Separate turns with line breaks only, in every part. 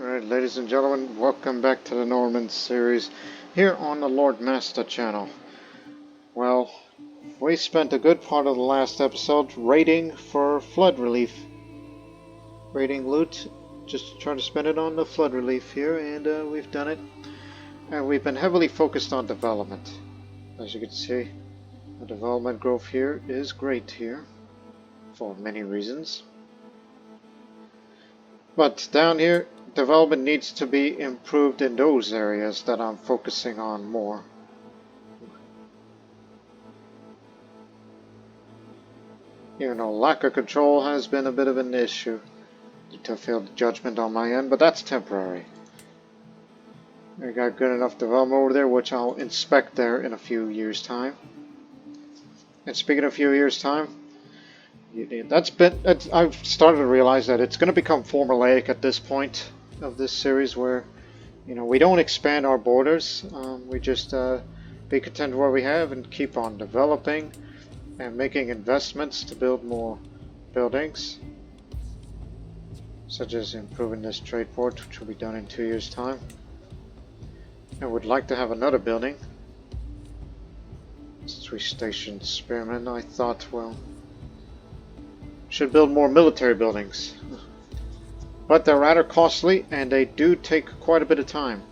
Alright, ladies and gentlemen, welcome back to the Norman series here on the Lord Master channel. Well, we spent a good part of the last episode raiding for flood relief. Raiding loot, just trying to spend it on the flood relief here, and we've done it. And we've been heavily focused on development. As you can see, the development growth here is great here, for many reasons. But down here, development needs to be improved in those areas that I'm focusing on more. You know, lack of control has been a bit of an issue due to failed judgment on my end, but that's temporary. I got good enough development over there, which I'll inspect there in a few years' time. And speaking of a few years' time, I've started to realize that it's going to become formulaic at this point of this series where, you know, we don't expand our borders. We just be content where we have and keep on developing and making investments to build more buildings, such as improving this trade port, which will be done in 2 years' time. I would like to have another building. Since we stationed spearmen, I thought, well, should build more military buildings. But they're rather costly, and they do take quite a bit of time,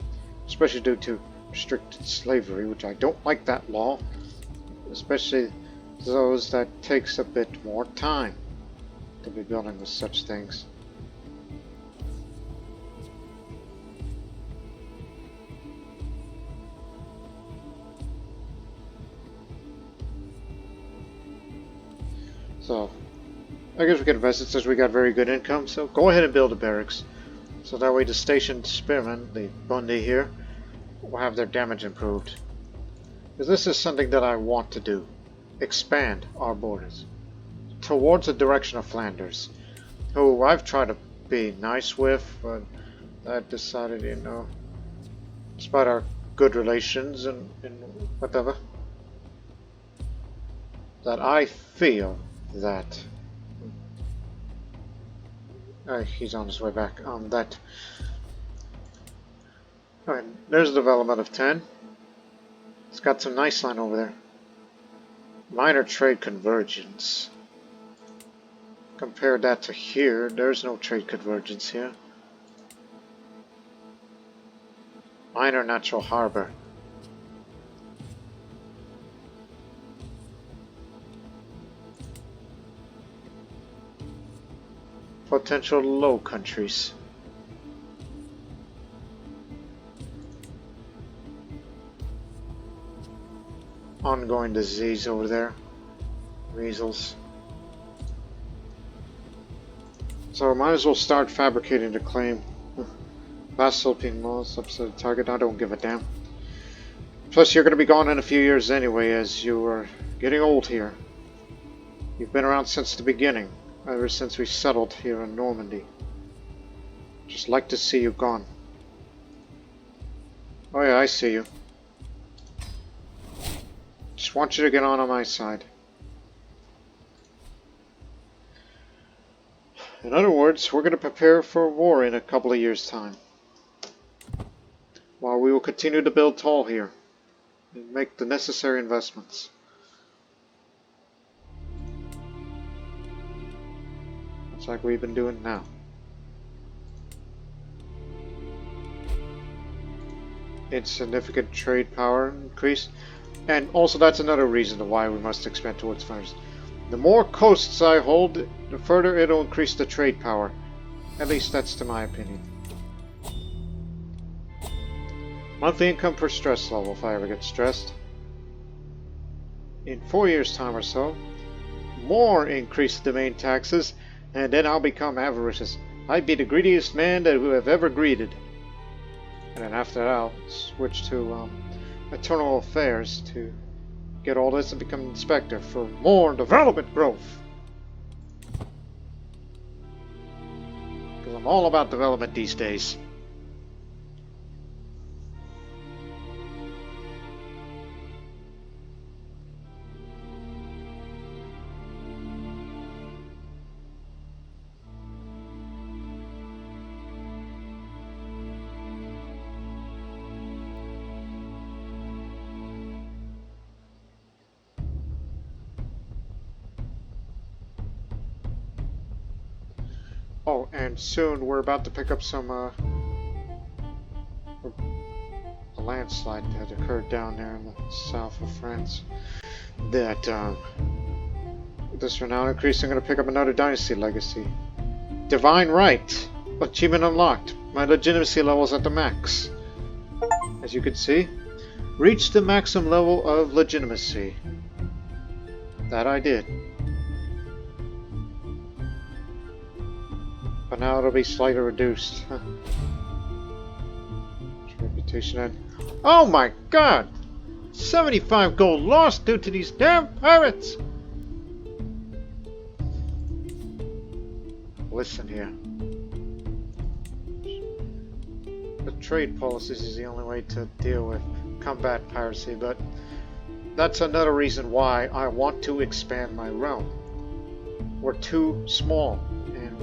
especially due to restricted slavery, which I don't like that law, especially those that takes a bit more time to be building with such things. So I guess we can invest it since we got very good income, so go ahead and build a barracks. So that way the stationed spearmen, the Bundy here, will have their damage improved. Because this is something that I want to do. Expand our borders towards the direction of Flanders, who I've tried to be nice with, but I decided, you know, despite our good relations and whatever, that I feel that he's on his way back. Alright, there's a development of 10. It's got some nice line over there. Minor trade convergence. Compare that to here. There's no trade convergence here. Minor natural harbor. Potential low countries. Ongoing disease over there. Measles. So I might as well start fabricating the claim. Vassal being lost, upset target, I don't give a damn. Plus you're going to be gone in a few years anyway, as you are getting old here. You've been around since the beginning. Ever since we settled here in Normandy. Just like to see you gone. Oh yeah, I see you. Just want you to get on my side. In other words, we're going to prepare for war in a couple of years' time. While we will continue to build tall here. And make the necessary investments. Like we've been doing now. Insignificant trade power increase, and also that's another reason why we must expand towards Flanders. The more coasts I hold, the further it'll increase the trade power. At least that's to my opinion. Monthly income per stress level if I ever get stressed. In 4 years' time or so, more increased domain taxes. And then I'll become avaricious. I'd be the greediest man that who have ever greeted. And then after that, I'll switch to Eternal Affairs to get all this and become inspector for more development growth. Because I'm all about development these days. Oh, and soon we're about to pick up some, a landslide that occurred down there in the south of France. That, with this renown increase, I'm going to pick up another dynasty legacy. Divine Right! Achievement unlocked. My legitimacy level is at the max. As you can see, reach the maximum level of legitimacy. That I did. But now it'll be slightly reduced. Reputation and... Oh my god! 75 gold lost due to these damn pirates! Listen here. The trade policies is the only way to deal with combat piracy, but that's another reason why I want to expand my realm. We're too small, and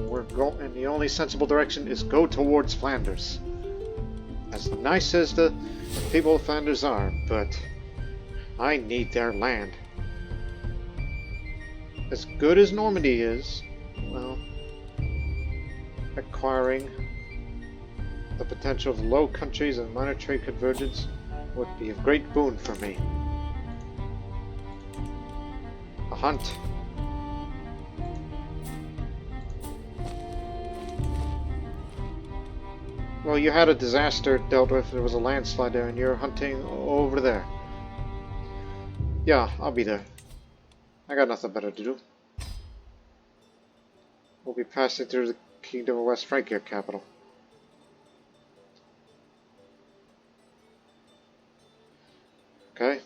and the only sensible direction is go towards Flanders. As nice as the people of Flanders are, but I need their land. As good as Normandy is, well, acquiring the potential of the Low Countries and minor trade convergence would be a great boon for me. A hunt. Well, you had a disaster dealt with. There was a landslide there, and you're hunting over there. Yeah, I'll be there. I got nothing better to do. We'll be passing through the Kingdom of West Francia capital. Okay.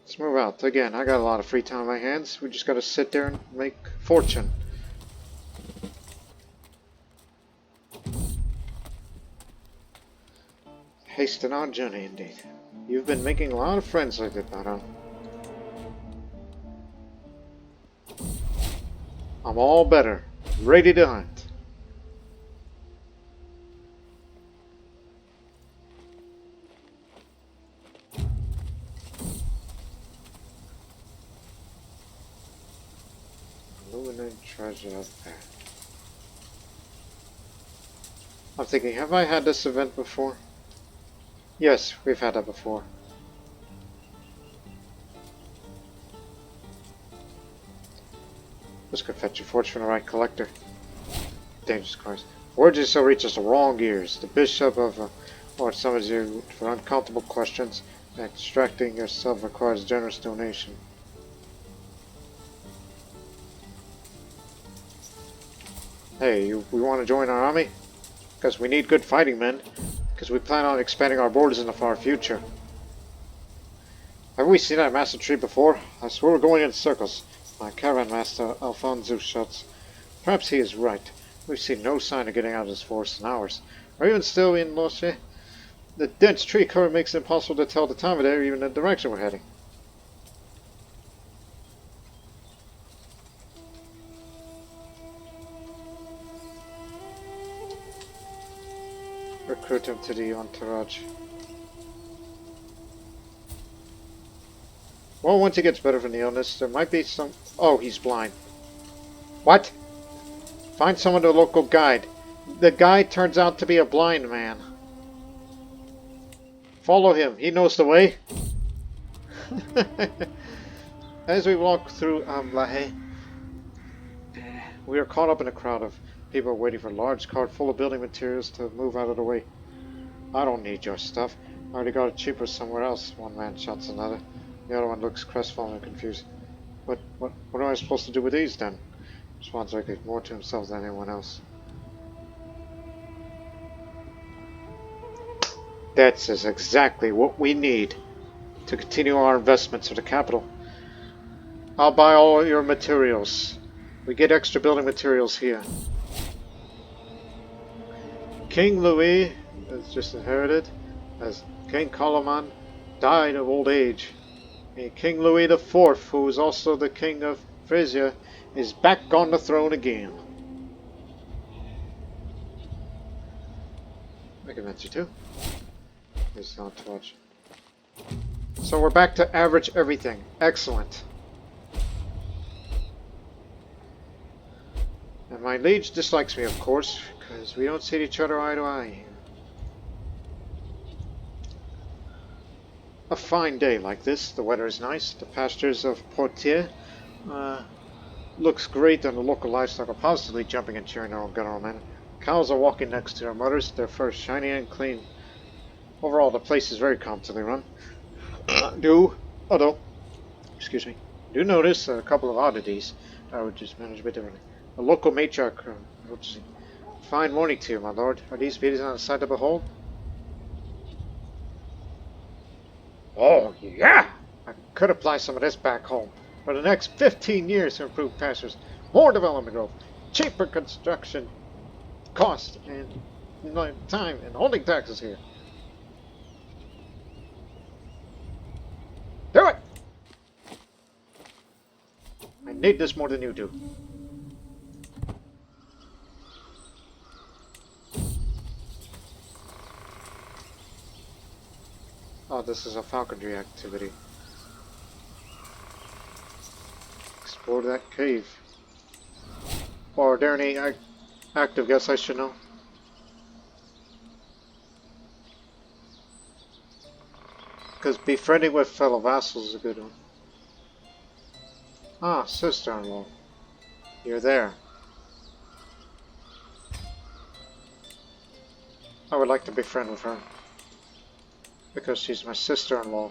Let's move out. Again, I got a lot of free time on my hands. We just gotta sit there and make fortune. Hasten our journey, indeed. You've been making a lot of friends lately, Baron. I'm all better. Ready to hunt. Illuminate treasure up there. I'm thinking, have I had this event before? Yes, we've had that before. This could fetch a fortune from the right collector. Dangerous course. Word you so reaches the wrong ears. The bishop of Lord summons you for uncountable questions, and extracting yourself requires generous donation. Hey, we want to join our army? Because we need good fighting men. Because we plan on expanding our borders in the far future. Have we seen that massive tree before? I swear we're going in circles. My caravan master, Alfonso, shouts. Perhaps he is right. We've seen no sign of getting out of this forest in hours. Are you still in Loche? The dense tree cover makes it impossible to tell the time of day or even the direction we're heading. Recruit him to the entourage. Well, once he gets better from the illness, there might be some... Oh, he's blind. What? Find someone to a local guide. The guide turns out to be a blind man. Follow him. He knows the way. As we walk through Lahaye, we are caught up in a crowd of people waiting for a large cart full of building materials to move out of the way. I don't need your stuff. I already got it cheaper somewhere else, one man shouts another. The other one looks crestfallen and confused. What am I supposed to do with these then? Responds likely more to himself than anyone else. That is exactly what we need to continue our investments for the capital. I'll buy all your materials. We get extra building materials here. King Louis has just inherited, as King Koloman died of old age. And King Louis IV, who is also the King of Frisia, is back on the throne again. I can mention too. It's not too much. So we're back to average everything. Excellent. And my liege dislikes me, of course, because we don't see each other eye to eye. A fine day like this. The weather is nice. The pastures of Courtiers looks great, and the local livestock are positively jumping and cheering their own guttural men. Cows are walking next to their mothers, their fur shiny and clean. Overall, the place is very competently run. Excuse me, do notice a couple of oddities I would just manage a bit differently. A local matriarch, fine morning to you, my lord. Are these beauties on the sight to behold? Oh, yeah! I could apply some of this back home for the next 15 years to improve pastures, more development growth, cheaper construction cost, and time and holding taxes here. Do it! I need this more than you do. Oh, this is a falconry activity. Explore that cave. Or are there any active guests I should know? Because befriending with fellow vassals is a good one. Ah, sister-in-law. You're there. I would like to befriend with her. Because she's my sister-in-law.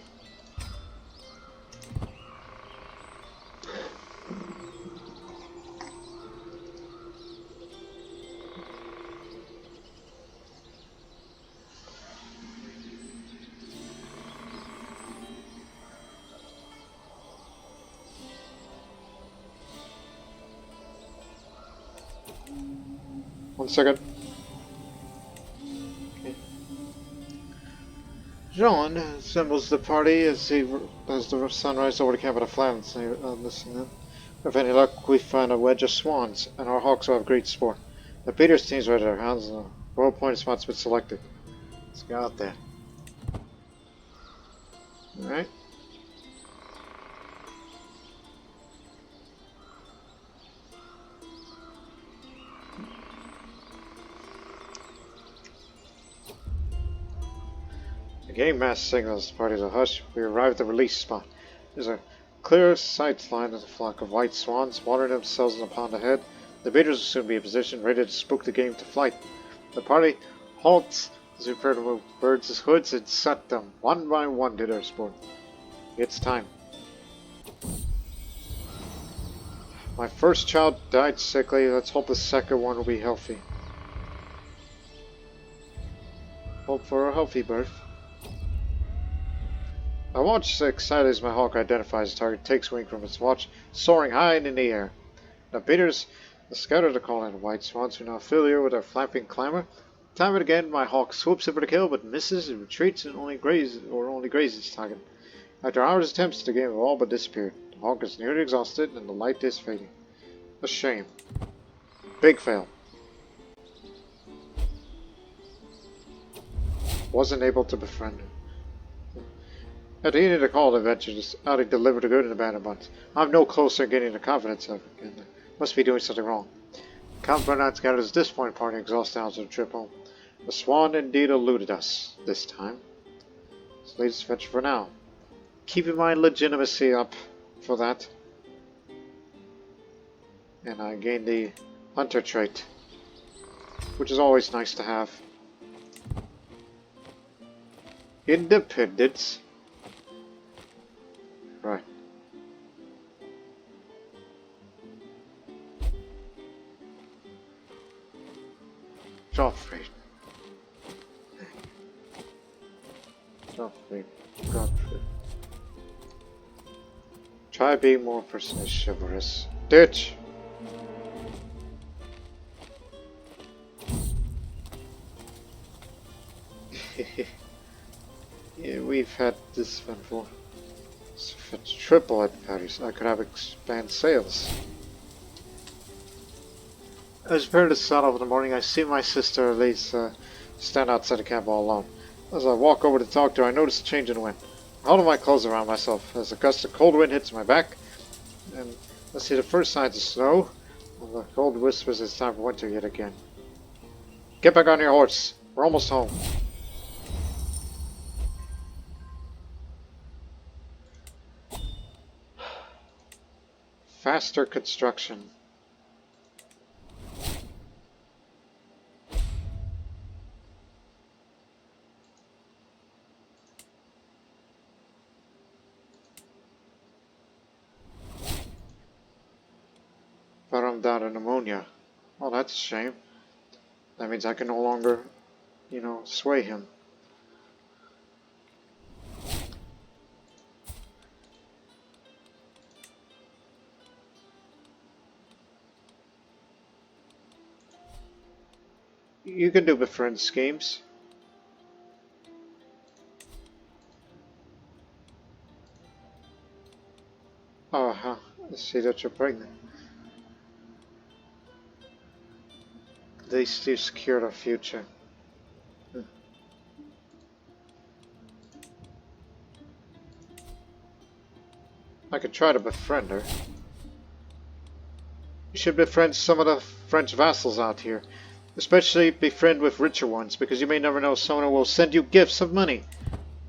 One second. Okay. Jean assembles the party as the sun rises over the camp at a flat. Listen, if any luck, we find a wedge of swans, and our hawks will have great sport. The Peters team's ready their hands, and a well-pointed spot's been selected. Let's go out there. Alright. The game master signals the party to hush. We arrive at the release spot. There's a clear sight line of a flock of white swans watering themselves in the pond ahead. The beaters will soon be in position, ready to spook the game to flight. The party halts as we prepare to move birds' hoods and set them one by one to their sport. It's time. My first child died sickly. Let's hope the second one will be healthy. Hope for a healthy birth. I watch excited as my hawk identifies the target, takes wing from its watch, soaring high in the air. The beaters scatter the call in white swans who are now familiar with their flapping clamor. Time and again, my hawk swoops in for the kill, but misses and retreats and only grazes its target. After hours' attempts, the game have all but disappeared. The hawk is nearly exhausted, and the light is fading. A shame. Big fail. Wasn't able to befriend him. At the end of the call, the adventurers out to deliver the good and abandon bunts. I'm no closer to getting the confidence of it, and must be doing something wrong. Count Bernard's gathered his disappointed party and exhausted hours of the trip home. The swan indeed eluded us this time. It's the latest adventure for now. Keeping my legitimacy up for that. And I gained the hunter trait, which is always nice to have. Independence. Right. Joffrey. Godfrey. Try being more personally chivalrous. Ditch! Yeah, we've had this one before. So if it's triple at parties, I could have expand sales. As per the start of the morning, I see my sister Elise stand outside the camp all alone. As I walk over to talk to her, I notice a change in the wind. I hold my clothes around myself as a gust of cold wind hits my back, and I see the first signs of snow. The cold whispers it's time for winter yet again. Get back on your horse. We're almost home. Faster construction. But I'm down to pneumonia. Oh, that's a shame. That means I can no longer, sway him. You can do befriend schemes. Uh-huh. I see that you're pregnant. They still secured our future. I could try to befriend her. You should befriend some of the French vassals out here. Especially befriend with richer ones, because you may never know, someone will send you gifts of money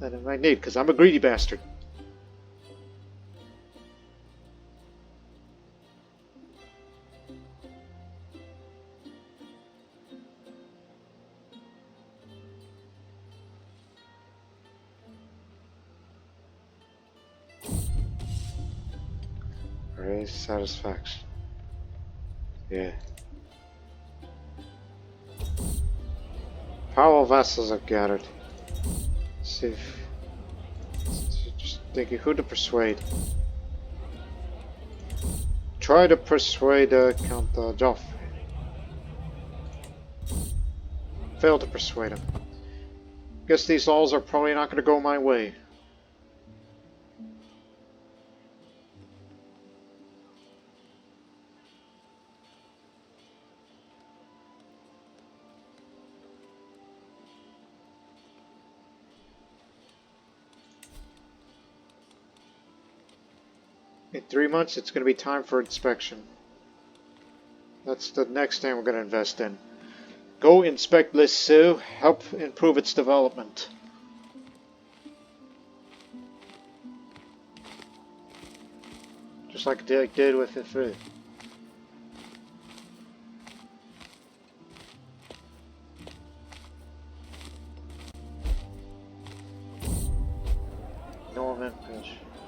that I might need, because I'm a greedy bastard. Raise satisfaction. Yeah. Powerful vassals are gathered. Let's see if... Just thinking who to persuade. Try to persuade Count Joffrey. Fail to persuade him. Guess these laws are probably not going to go my way. In 3 months, it's going to be time for inspection. That's the next thing we're going to invest in. Go inspect Lulu, help improve its development. Just like I did with it. Normandy.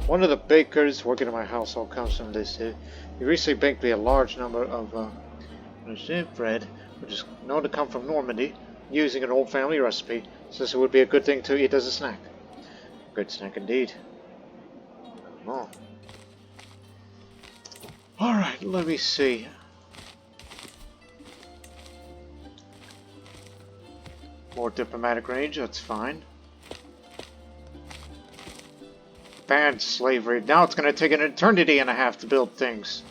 One of the bakers working in my household comes from Lulu. He recently baked me a large number of bread, which is known to come from Normandy, using an old family recipe, since it would be a good thing to eat as a snack. Good snack indeed. Oh. Alright, let me see. More diplomatic range, that's fine. Banned slavery. Now it's going to take an eternity and a half to build things.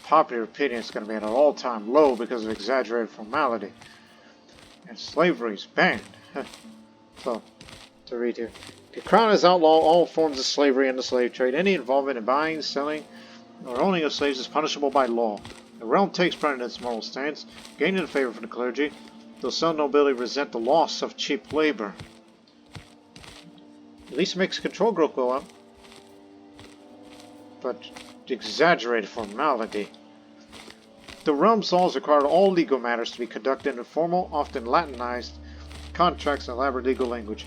Popular opinion is going to be at an all-time low because of exaggerated formality. And slavery is banned. So, to read here. The Crown has outlawed all forms of slavery and the slave trade. Any involvement in buying, selling, or owning of slaves is punishable by law. The realm takes pride in its moral stance, gaining the favor from the clergy, though some nobility resent the loss of cheap labor. At least it makes control growth go up. But exaggerated formality. The realm's laws require all legal matters to be conducted in formal, often Latinized, contracts and elaborate legal language.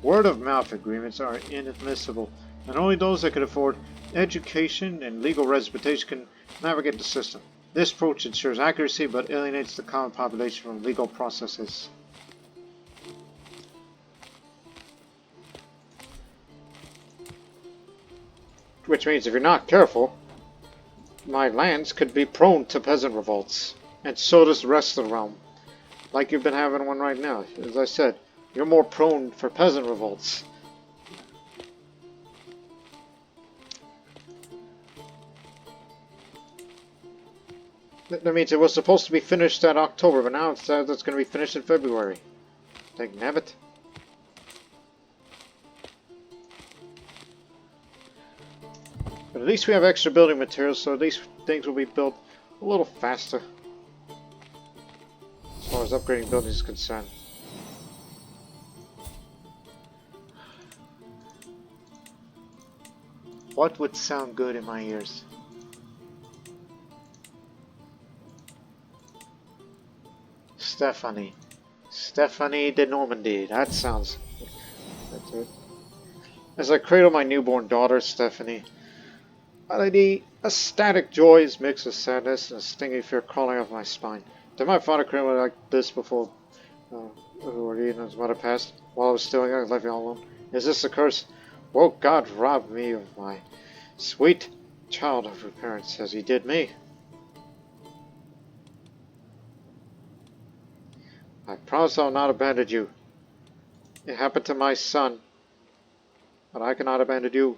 Word-of-mouth agreements are inadmissible, and only those that can afford education and legal representation can navigate the system. This approach ensures accuracy but alienates the common population from legal processes. Which means if you're not careful, my lands could be prone to peasant revolts. And so does the rest of the realm. Like you've been having one right now. As I said, you're more prone for peasant revolts. That means it was supposed to be finished that October, but now it's going to be finished in February. Dagnabbit. But at least we have extra building materials, so at least things will be built a little faster. As far as upgrading buildings is concerned. What would sound good in my ears? Stephanie. Stephanie de Normandie. That sounds... That's it. As I cradle my newborn daughter, Stephanie, the ecstatic joy is mixed with sadness and a stinging fear crawling up my spine. Did my father cradle me like this before he and his mother passed? While I was still young, left me all alone? Is this a curse? Won't God rob me of my sweet childhood parents as he did me? I promise I will not abandon you. It happened to my son, but I cannot abandon you.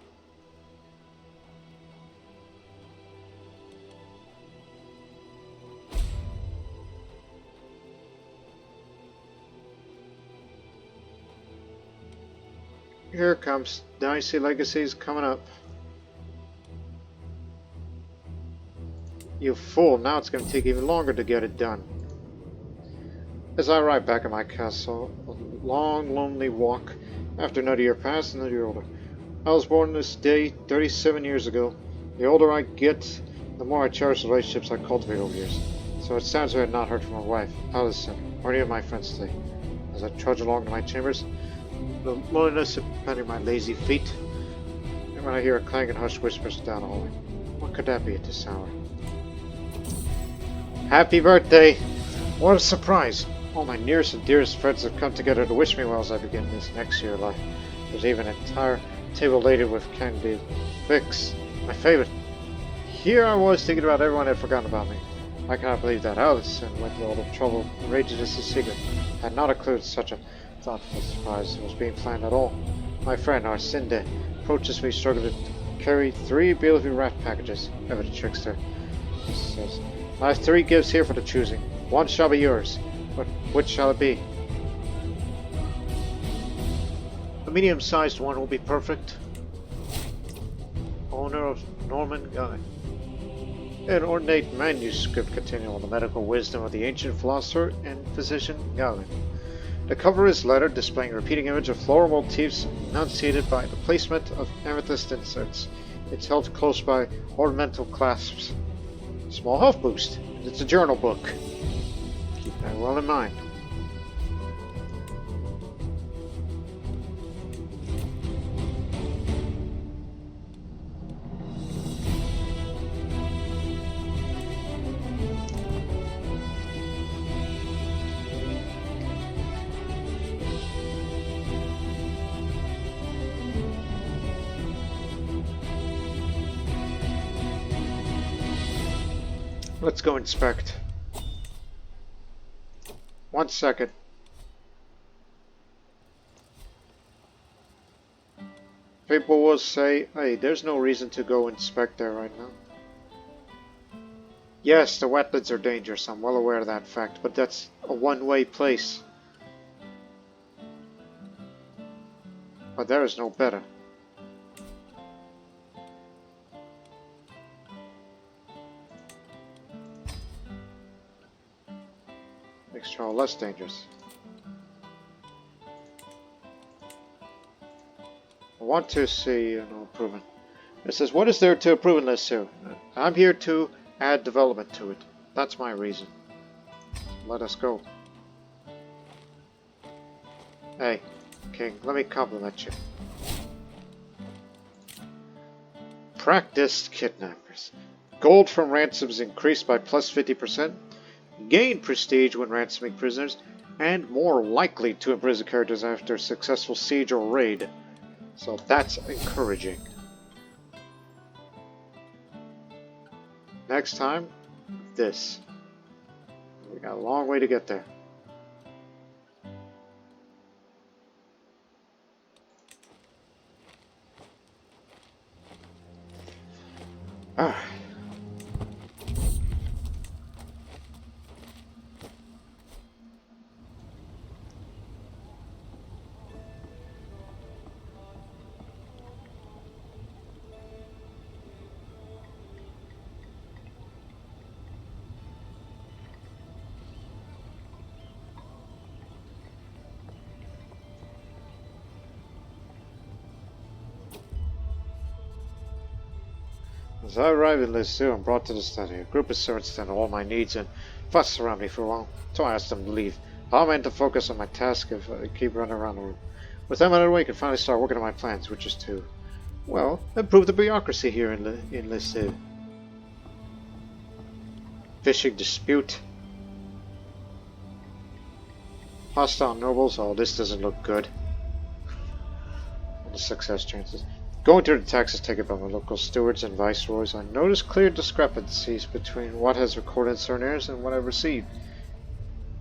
Here it comes. Dynasty Legacies coming up. You fool, now it's going to take even longer to get it done. As I arrive back at my castle, a long, lonely walk after another year passed and another year older. I was born this day 37 years ago. The older I get, the more I cherish the relationships I cultivate over years. So it stands I had not heard from my wife, Allison, or any of my friends today. As I trudge along to my chambers, the loneliness impeding my lazy feet, and when I hear a clang and hushed whispers down the hallway. What could that be at this hour? Happy birthday! What a surprise! All my nearest and dearest friends have come together to wish me well as I begin this next year of life. There's even an entire table laden with candy fix, my favorite. Here I was thinking about everyone had forgotten about me. I cannot believe that Allison went to all the trouble and arranged this in secret. I had not included such a thoughtful surprise was being planned at all. My friend Arsinde approaches me struggling to carry 3 beautifully wrapped packages. Ever the trickster. He says, I have 3 gifts here for the choosing. One shall be yours. But which shall it be? A medium-sized one will be perfect. Owner of Norman Guide. An ornate manuscript containing all the medical wisdom of the ancient philosopher and physician Galen. The cover is lettered, displaying a repeating image of floral motifs enunciated by the placement of amethyst inserts. It's held close by ornamental clasps. Small health boost. It's a journal book. Keep that well in mind. Let's go inspect. 1 second. People will say, hey, there's no reason to go inspect there right now. Yes, the wetlands are dangerous, I'm well aware of that fact, but that's a one-way place. But there is no better. Makes travel less dangerous. I want to see improvement. It says, what is there to improve in this here? I'm here to add development to it. That's my reason. Let us go. Hey, King, let me compliment you. Practiced kidnappers. Gold from ransoms increased by plus 50%. Gain prestige when ransoming prisoners, and more likely to imprison characters after a successful siege or raid. So that's encouraging. Next time, this. We got a long way to get there. Alright. As I arrived in Lulu and brought to the study, a group of servants attended all my needs and fussed around me for a while, so I asked them to leave. I meant to focus on my task if I keep running around the room. With them out of the way, I could finally start working on my plans, which is to, well, improve the bureaucracy here in Lulu. Fishing dispute. Hostile nobles. Oh, this doesn't look good. And the success chances. Going through the taxes taken by my local stewards and viceroys, I noticed clear discrepancies between what has recorded in certain areas and what I've received.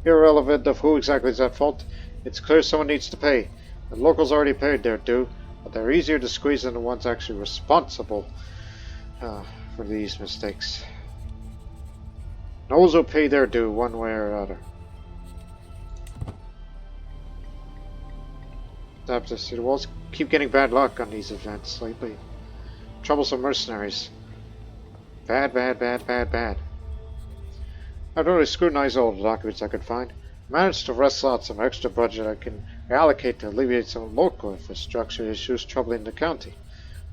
Irrelevant of who exactly is at fault, it's clear someone needs to pay. The locals already paid their due, but they're easier to squeeze than the ones actually responsible for these mistakes. Nobles will pay their due one way or another. The walls keep getting bad luck on these events lately. Troublesome mercenaries. Bad. I've already scrutinized all the documents I could find. Managed to wrestle out some extra budget I can allocate to alleviate some local infrastructure issues troubling the county.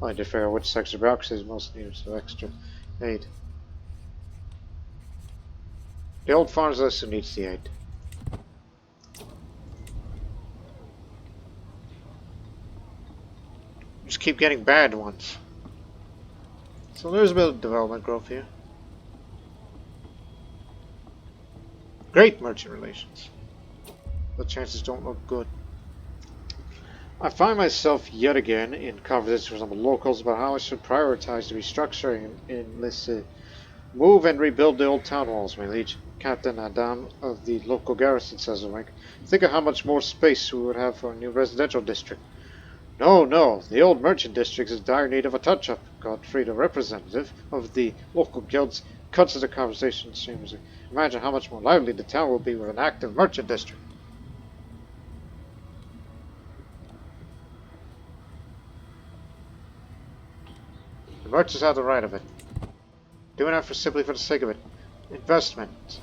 I need to figure out which section of bureaucracy is most needed for extra aid. The old farmers list who needs the aid. Just keep getting bad ones. So there's a bit of development growth here. Great merchant relations. The chances don't look good. I find myself yet again in conversations with some locals about how I should prioritize the restructuring in Lulu. Move and rebuild the old town walls, my liege. Captain Adam of the local garrison says to Mike. Think of how much more space we would have for a new residential district. No, the old merchant district is in dire need of a touch-up. Godfrey, the representative of the local guilds, cuts to the conversation seamlessly. Imagine how much more lively the town will be with an active merchant district. The merchants have the right of it. Doing that simply for the sake of it. Investment.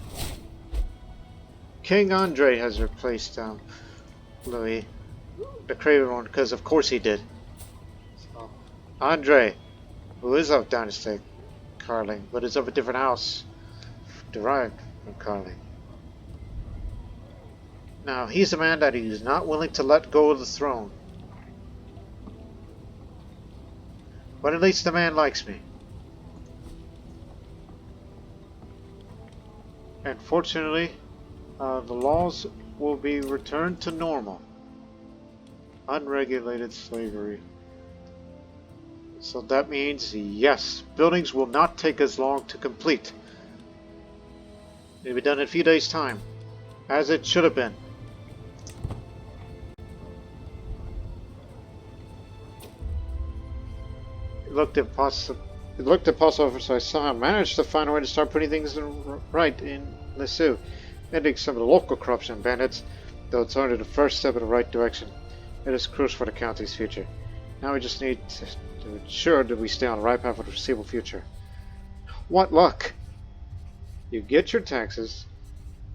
King Andre has replaced Louis, the Craven one, because of course he did. So, Andre, who is of Dynasty Carling, but is of a different house, derived from Carling. Now, he's a man that he is not willing to let go of the throne. But at least the man likes me. And fortunately, the laws will be returned to normal. Unregulated slavery. So that means, yes, buildings will not take as long to complete. It'll be done in a few days' time, as it should have been. It looked impossible, so I somehow managed to find a way to start putting things right in Lulu, ending some of the local corruption and bandits, though it's only the first step in the right direction. It is crucial for the county's future. Now we just need to ensure that we stay on the right path for the foreseeable future. What luck! You get your taxes,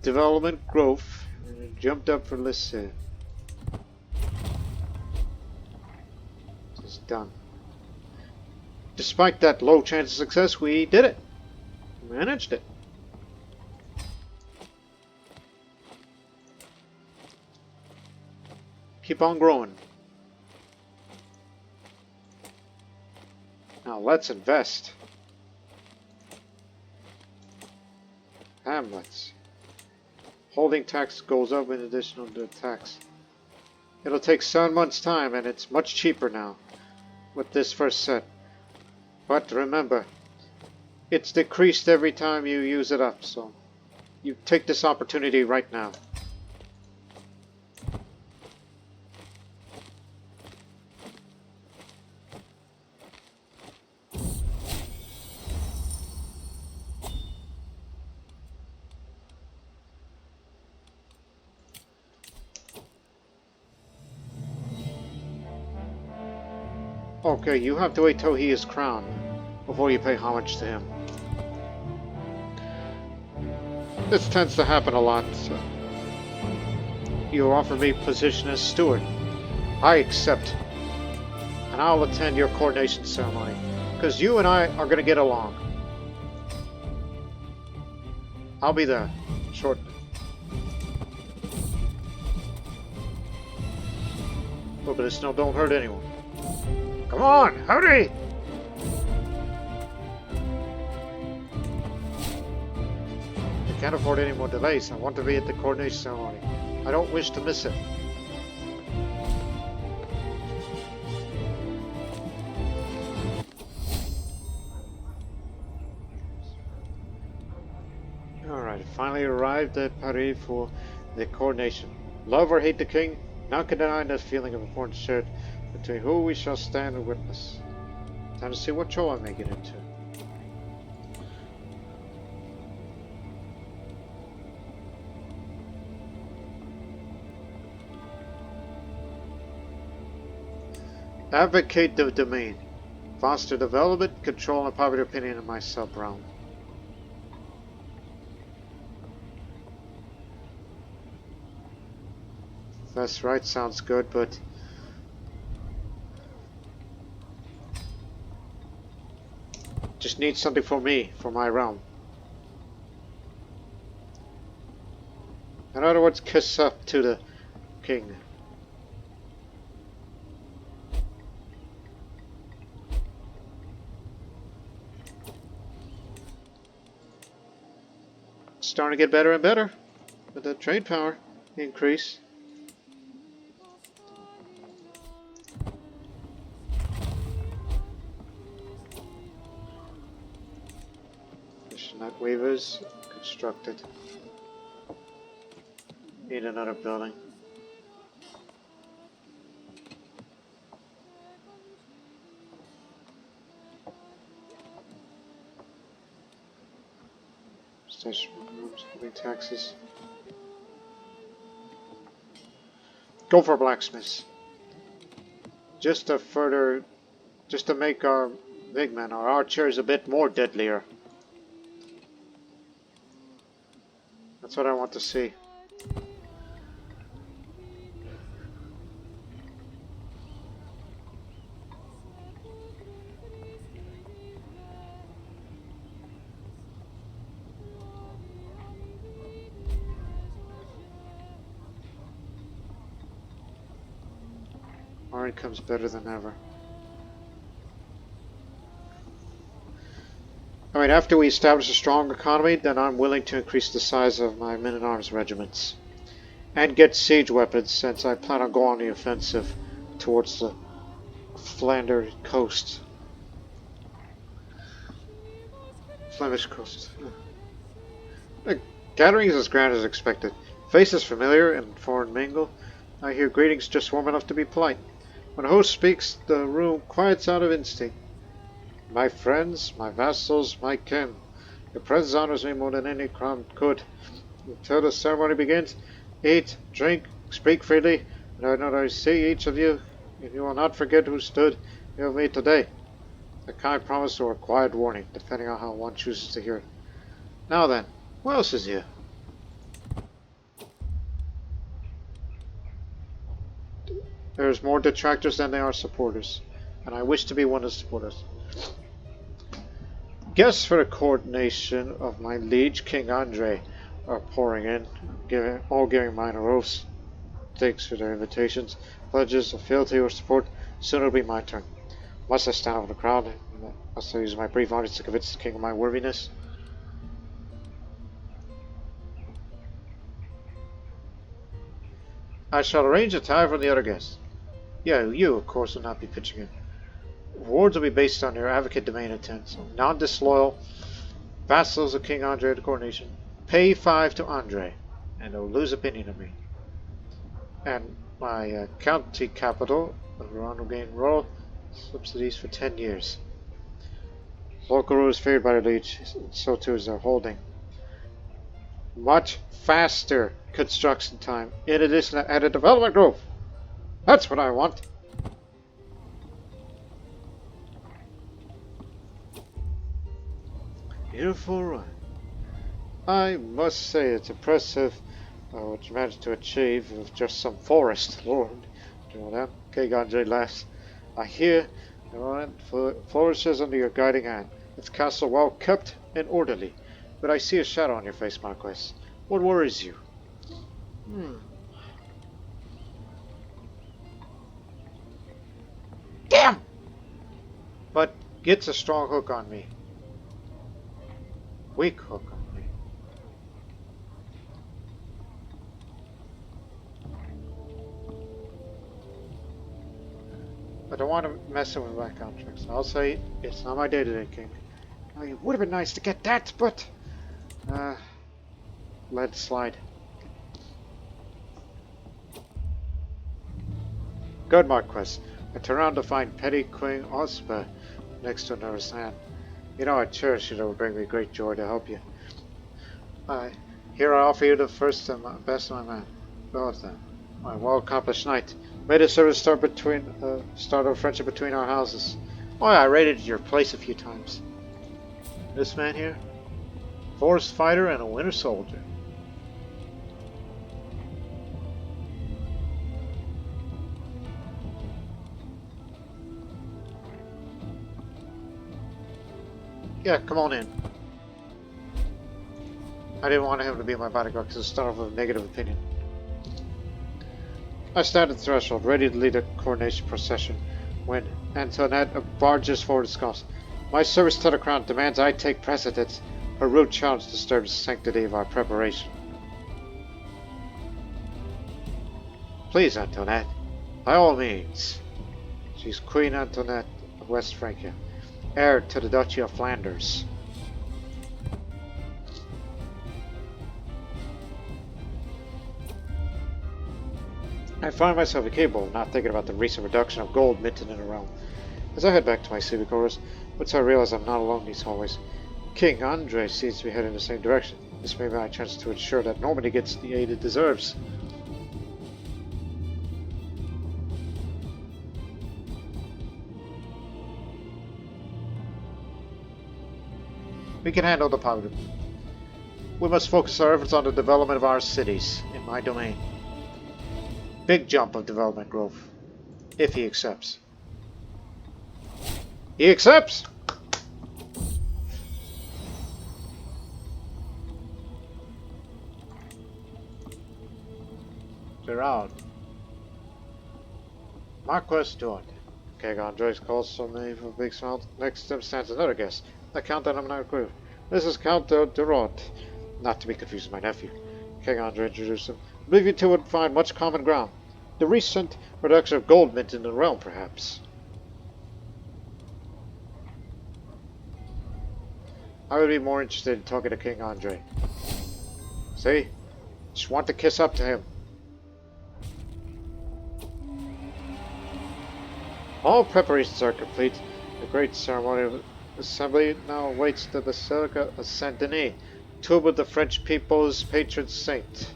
development growth, and it jumped up for Lulu. It's done. Despite that low chance of success, we did it. We managed it. Keep on growing. Now let's invest. Hamlets. Holding tax goes up in addition to tax. It'll take 7 months' time, and it's much cheaper now with this first set. But remember, it's decreased every time you use it up, so you take this opportunity right now. Okay, you have to wait till he is crowned before you pay homage to him. This tends to happen a lot. So you offer me position as steward. I accept. And I'll attend your coronation ceremony. Because you and I are going to get along. I'll be there shortly. A little bit of snow don't hurt anyone. Come on, hurry! I can't afford any more delays. I want to be at the coronation ceremony. I don't wish to miss it. Alright, finally arrived at Paris for the coronation. Love or hate the king, none can deny this feeling of importance shared between who we shall stand and witness. Time to see what show I may get into. Advocate the domain. Foster development, control, and popular opinion in my sub-realm. That's right, sounds good, but just need something for me, for my realm. In other words, kiss up to the king. Starting to get better and better with the trade power increase. Net weavers constructed. Need another building. Station rooms, living taxes. Go for blacksmiths. Just to make our big men, our archers, a bit more deadlier. That's what I want to see. Our income's better than ever. Alright, after we establish a strong economy, then I'm willing to increase the size of my men-at-arms regiments. And get siege weapons, since I plan on going on the offensive towards the Flanders coast. Flemish coast. The gathering is as grand as expected. Faces familiar and foreign mingle. I hear greetings just warm enough to be polite. When a host speaks, the room quiets out of instinct. My friends, my vassals, my kin, your presence honors me more than any crown could. Until the ceremony begins, eat, drink, speak freely, and I know that I see each of you, and you will not forget who stood here with me today. A kind promise or a quiet warning, depending on how one chooses to hear it. Now then, who else is here? There's more detractors than there are supporters, and I wish to be one of the supporters. Guests for the coronation of my liege, King Andre, are pouring in, all giving minor oaths. Thanks for their invitations, pledges of fealty or support. Soon it'll be my turn. Must I stand over the crowd? Must I use my brief audience to convince the king of my worthiness? I shall arrange a tie for the other guests. Yeah, you, of course, will not be pitching in. Rewards will be based on your advocate domain attendance. Non-disloyal vassals of King Andre at the coronation. Pay 5 to Andre, and they'll lose opinion of me. And my county capital of Iran will gain royal subsidies for 10 years. Local rule is favored by the liege, so too is their holding. Much faster construction time, in addition to added development growth. That's what I want. Beautiful run. I must say it's impressive what you managed to achieve with just some forest. Lord, you know that? Okay, Andre laughs. I hear The land flourishes under your guiding hand. Its castle well kept and orderly. But I see a shadow on your face, Marquess. What worries you? Damn! But gets a strong hook on me. Weak hook on me. I don't want to mess with my contracts. I'll say it's not my day today, King. Now, it would have been nice to get that, but let it slide. Good, Marquess. I turn around to find Petty Queen Ospa next to another hand. You know I cherish you. That would bring me great joy to help you. Here I offer you the first and best of my man. Go with them. My well-accomplished knight. Made a service start a friendship between our houses. Oh, yeah, I raided your place a few times. This man here? Forest fighter and a winter soldier. Yeah, come on in. I didn't want him to be my bodyguard because it started off with a negative opinion. I stand at the threshold, ready to lead a coronation procession, when Antoinette barges forward to scoffs. My service to the crown demands I take precedence. Her rude challenge disturbs the sanctity of our preparation. Please, Antoinette, by all means. She's Queen Antoinette of West Francia, heir to the Duchy of Flanders. I find myself incapable of not thinking about the recent reduction of gold minted in the realm. As I head back to my civic quarters, once I realize I'm not alone in these hallways, King Andre seems to be heading in the same direction. This may be my chance to ensure that Normandy gets the aid it deserves. We can handle the problem. We must focus our efforts on the development of our cities in my domain. Big jump of development growth, if he accepts. He accepts! Gerard. Marquess Jordan. King Andres calls from me for a big smile. Next to him stands another guest, the Count that I'm not acquainted with. This is Count Durand, not to be confused with my nephew. King Andre introduced him. I believe you two would find much common ground. The recent reduction of gold mint in the realm, perhaps. I would be more interested in talking to King Andre. See? Just want to kiss up to him. All preparations are complete. The great ceremony of assembly now awaits the Basilica of Saint Denis, tomb of the French people's patron saint.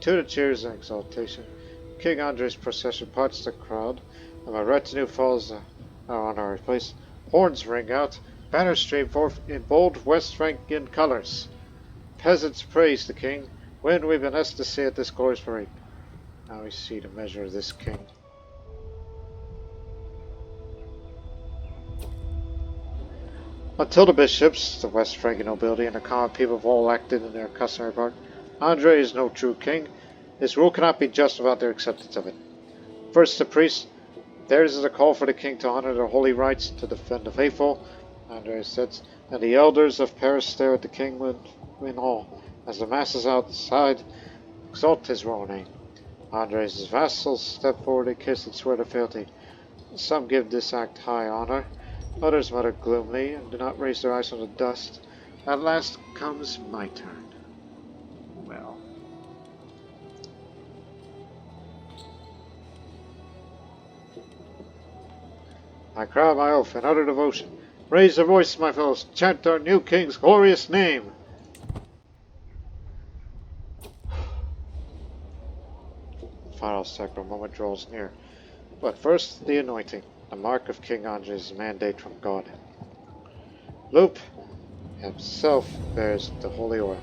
To the cheers and exaltation, King Andre's procession parts the crowd, and my retinue falls on our place. Horns ring out, banners stream forth in bold West Frankian colors. Peasants praise the king. When we've been asked to see at this glorious parade. Now we see the measure of this king. Until the bishops, the West Frankian nobility, and the common people have all acted in their customary part, Andre is no true king. His rule cannot be just without their acceptance of it. First the priests, theirs is a call for the king to honor their holy rights, to defend the faithful, Andre says, and the elders of Paris stare at the king in awe, as the masses outside exalt his royal name. Andre's vassals step forward and kiss and swear to fealty. Some give this act high honor, others mutter gloomily and do not raise their eyes from the dust. At last comes my turn. Well. I cry my oath in utter devotion. Raise your voice, my fellows. Chant our new king's glorious name. The final sacral moment draws near. But first, the anointing, the mark of King Andre's mandate from God. Loop himself bears the holy oil.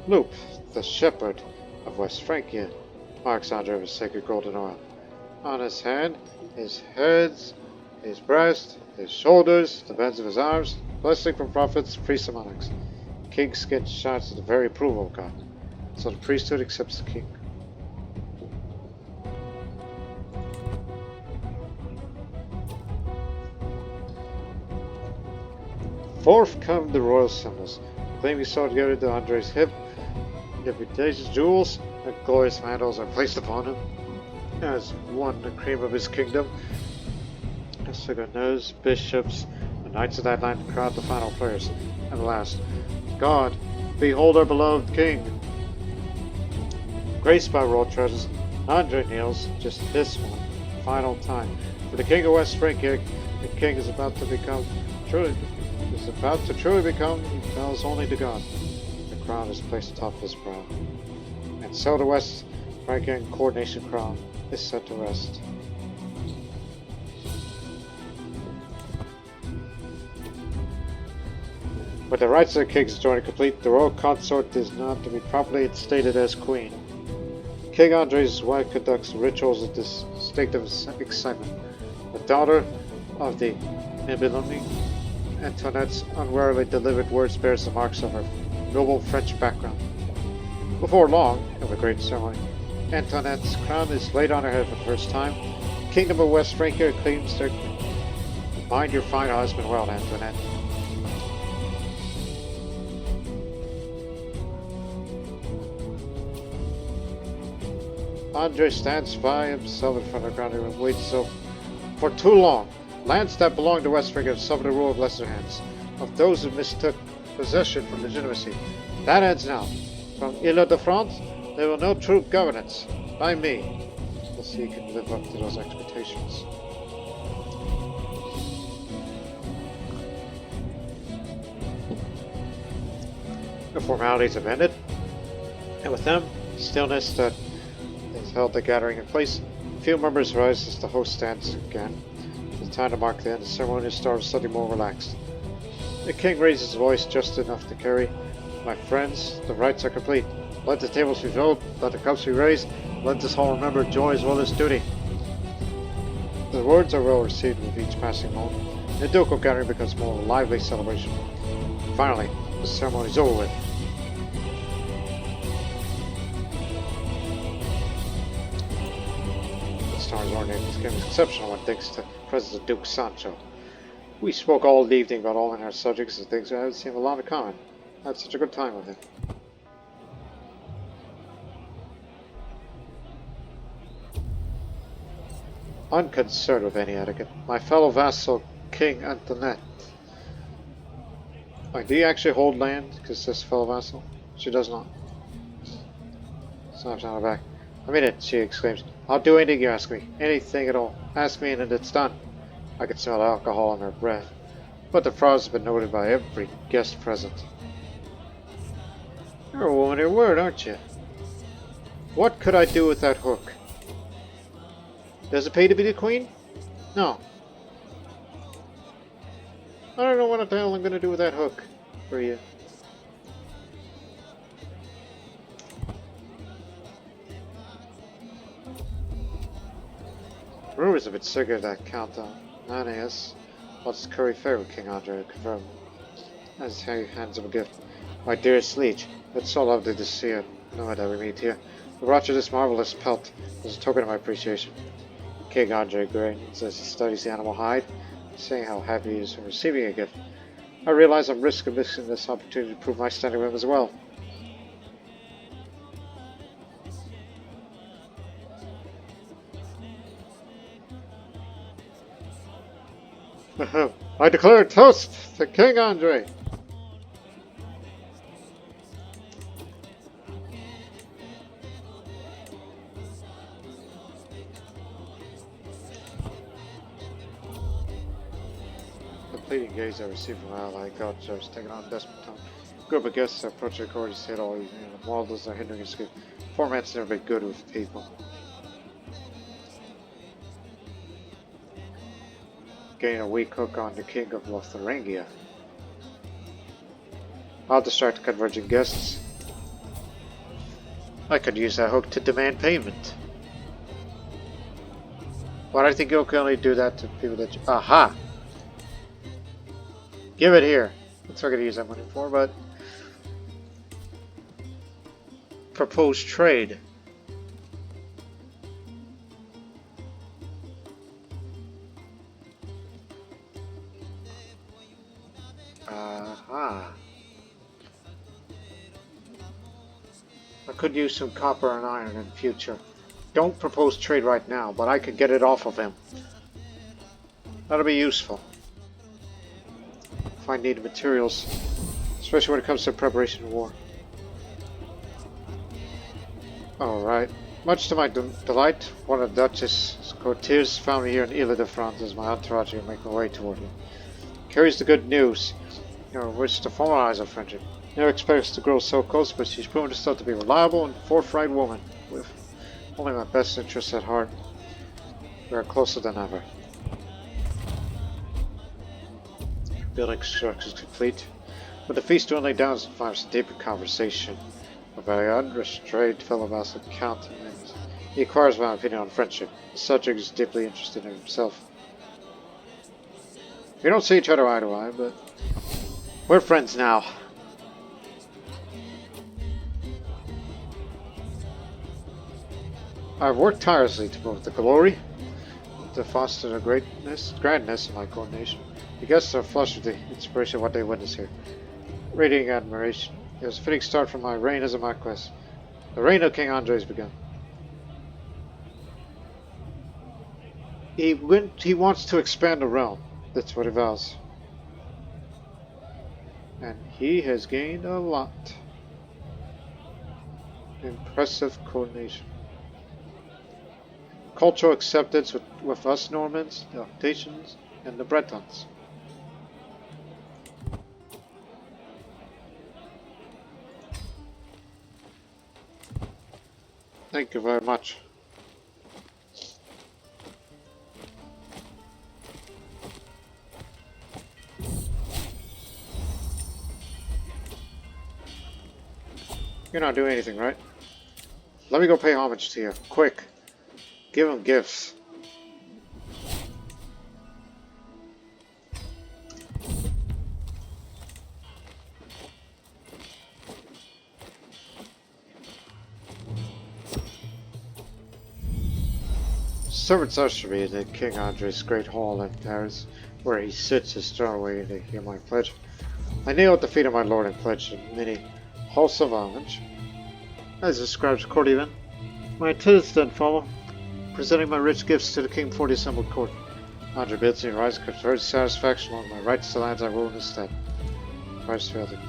Loop, the shepherd of West Francia, marks Andre with sacred golden oil. On his hand, his head's his breast, his shoulders, the bends of his arms, blessing from prophets, priests, and monarchs. King's skin shines with the very approval of God, so the priesthood accepts the king. Forth come the royal symbols, claiming sword together to Andre's hip. Debutantes, jewels, and glorious mantles are placed upon him, as one the cream of his kingdom. Governors, bishops, the knights of that land crowd the final prayers. And last, God, behold our beloved king. Graced by royal treasures, Andre kneels just this one final time. For the king of West Francia, the king is about to truly become, he bows only to God. The crown is placed atop his brow. And so the West Frankian coronation crown is set to rest. With the rights of the king's journey complete, the royal consort is not to be properly instated as queen. King Andre's wife conducts rituals of this state of excitement. The daughter of the Immersion, Antoinette's unwarily delivered words bears the marks of her noble French background. Before long, of a great ceremony, Antoinette's crown is laid on her head for the first time. The kingdom of West Francia claims their queen. Mind your fine husband well, Antoinette. Andre stands by himself in front of the ground and waits so for too long. Lands that belonged to West Francia have suffered the rule of lesser hands, of those who mistook possession from legitimacy. That ends now. From Ile-de-France, there will no true governance. By me. We'll see you can live up to those expectations. The formalities have ended, and with them, stillness that has held the gathering in place. Few members rise as the host stands again. It's time to mark the end. The ceremonial start suddenly more relaxed. The king raises his voice just enough to carry. My friends, the rites are complete. Let the tables be filled, let the cups be raised, let this hall remember joy as well as duty. The words are well received with each passing moment. The ducal gathering becomes more of a lively celebration. Finally, the ceremony is over with. This game is exceptional one thanks to President Duke Sancho. We spoke all evening about all in our subjects and things I haven't seen a lot of common. I had such a good time with him. Unconcerned with any etiquette, my fellow vassal King Antoinette. Like, do you actually hold land? Because this fellow vassal? She does not. Snaps on her back. I mean it, she exclaims. I'll do anything you ask me. Anything at all. Ask me and it's done. I can smell alcohol in her breath. But the frauds have been noted by every guest present. You're a woman of your word, aren't you? What could I do with that hook? Does it pay to be the queen? No. I don't know what the hell I'm going to do with that hook for you. Rumors have been circulated that countdown. Ananias wants to curry fair with King Andre to confirm. As he hands him a gift. My dearest liege, it's so lovely to see you. No that we meet here. I brought you this marvelous pelt as a token of my appreciation. King Andre grins as he studies the animal hide, saying how happy he is from receiving a gift. I realize I'm risking missing this opportunity to prove my standing with him as well. I declare a toast to King Andre. The pleading gaze I received from my ally God Judge taken on a desperate tone. Group of guests approach the court and said all evening, and Waldos are hindering escape. Poor man's never been good with people. Gain a weak hook on the king of Lotharingia. I'll distract the converging guests. I could use that hook to demand payment. But I think you can only do that to people that... Aha! Give it here. That's what I'm going to use that money for, but... Proposed trade. Aha. I could use some copper and iron in the future. Don't propose trade right now, but I could get it off of him. That'll be useful. If I need materials, especially when it comes to preparation of war. Alright. Much to my delight, one of the Duchess' courtiers found me here in Ile de France as my entourage will make my way toward him. Carries the good news. Wish to formalize our friendship. Never expects to grow so close, but she's proven herself to be a reliable and forthright woman, with only my best interests at heart. We are closer than ever. Building construction is complete. With the feast dwindling down, it finds a deeper conversation. A very unrestrained fellow mouse countenance. He inquires my opinion on friendship. The subject is deeply interested in himself. We don't see each other eye to eye, but we're friends now. I've worked tirelessly to promote the glory, to foster the grandness of my coronation. The guests are flushed with the inspiration of what they witness here. Radiating admiration. It was a fitting start for my reign as a Marquess. The reign of King Andre has begun. He wants to expand the realm. That's what he vows. And he has gained a lot. Impressive coordination. Cultural acceptance with us Normans, the Octatians, and the Bretons. Thank you very much. You're not doing anything, right? Let me go pay homage to you. Quick. Give him gifts. Servants usher me into King Andre's great hall in Paris, where he sits his throne waiting to hear my pledge. I kneel at the feet of my lord and pledge many halls of homage. As describes Courtiers, my attendants then follow, presenting my rich gifts to the king before the assembled court. Andre bids me rise and confer satisfaction on my rights to lands I rule in his stead. Christ failed him.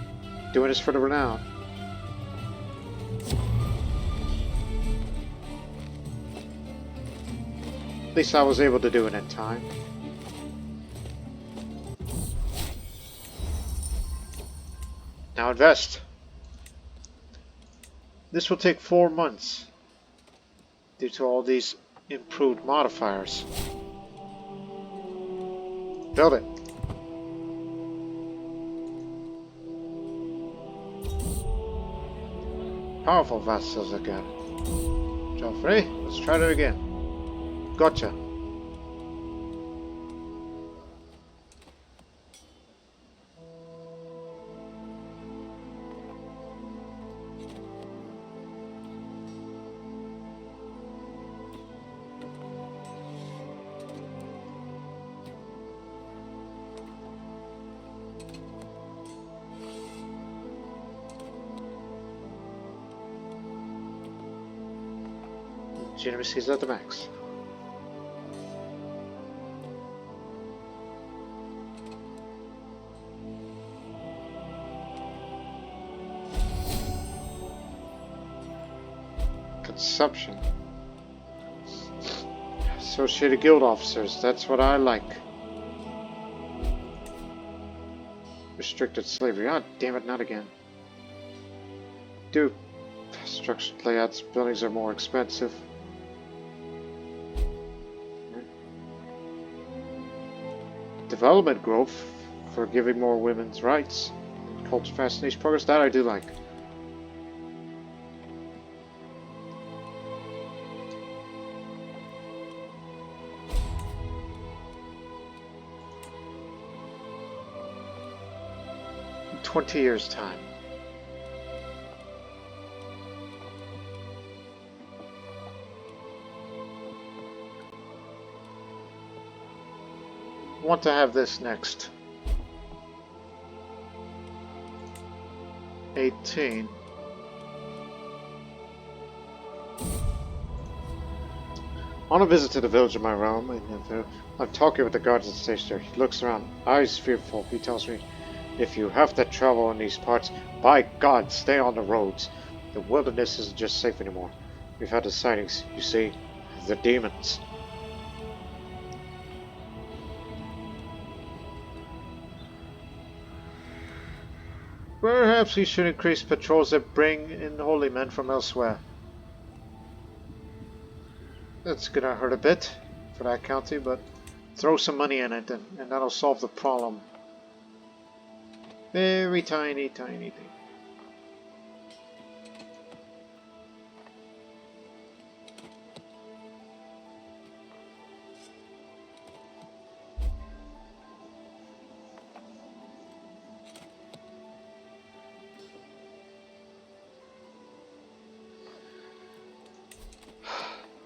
Doing this for the renown. At least I was able to do it in time. Now invest. This will take 4 months due to all these improved modifiers. Build it. Powerful vassals again. Joffrey, let's try that again. Gotcha. Legitimacy is at the max. Consumption. Associated guild officers, that's what I like. Restricted slavery, ah, damn it, not again. Dude, structured layouts, buildings are more expensive. Development growth for giving more women's rights. Culture fascination progress, that I do like. 20 years' time. I want to have this next. 18. On a visit to the village of my realm, I'm talking with the guards at the station there. He looks around, eyes fearful. He tells me, if you have to travel in these parts, by God, stay on the roads. The wilderness isn't just safe anymore. We've had the sightings, you see, the demons. Perhaps we should increase patrols that bring in holy men from elsewhere. That's gonna hurt a bit for that county, but throw some money in it and that'll solve the problem. Very tiny, tiny thing.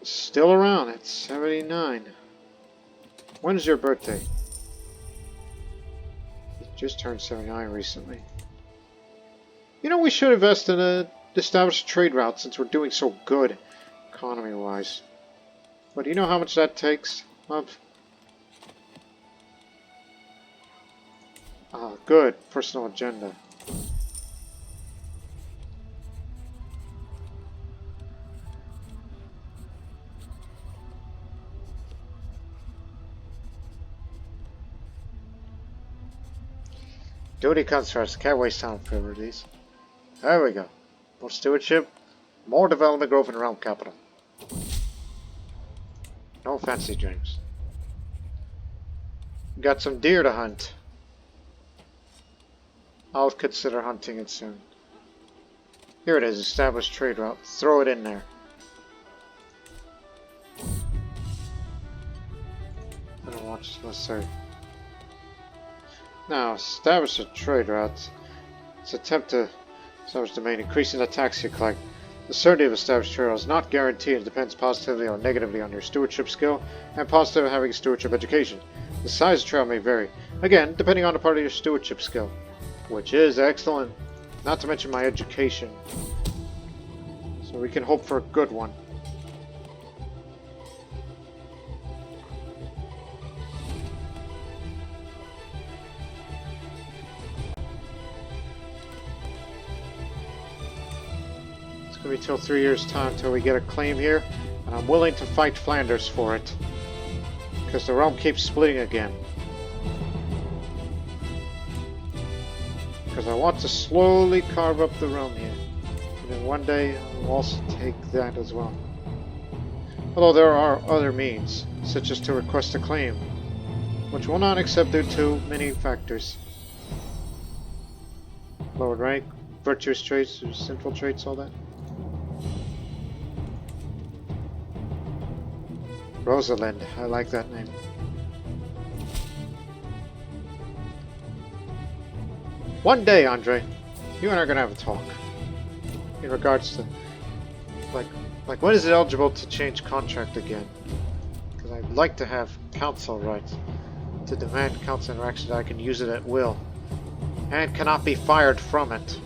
Still around at 79. When's your birthday? You just turned 79 recently. You know, we should invest in a established trade route since we're doing so good economy-wise. But do you know how much that takes? Good. Personal agenda. Duty comes first. Can't waste time for these. There we go. More stewardship, more development growth in the realm capital. No fancy dreams. Got some deer to hunt. I'll consider hunting it soon. Here it is, established trade route. Throw it in there. I don't want to, let's say. Now, establish a trade route. It's an attempt to establish domain, increasing the tax you collect. The certainty of established trade route is not guaranteed and depends positively or negatively on your stewardship skill and positively having stewardship education. The size of trade route may vary, again, depending on the part of your stewardship skill, which is excellent, not to mention my education. So we can hope for a good one. It's going to be till 3 years' time till we get a claim here, and I'm willing to fight Flanders for it, because the realm keeps splitting again. Because I want to slowly carve up the realm here, and then one day I'll also take that as well. Although there are other means, such as to request a claim, which will not accept due to many factors. Lowered rank, virtuous traits, or sinful traits, all that. Rosalind, I like that name. One day, Andre, you and I are gonna have a talk in regards to, like when is it eligible to change contract again? Because I'd like to have council rights to demand council interaction that I can use it at will, and cannot be fired from it.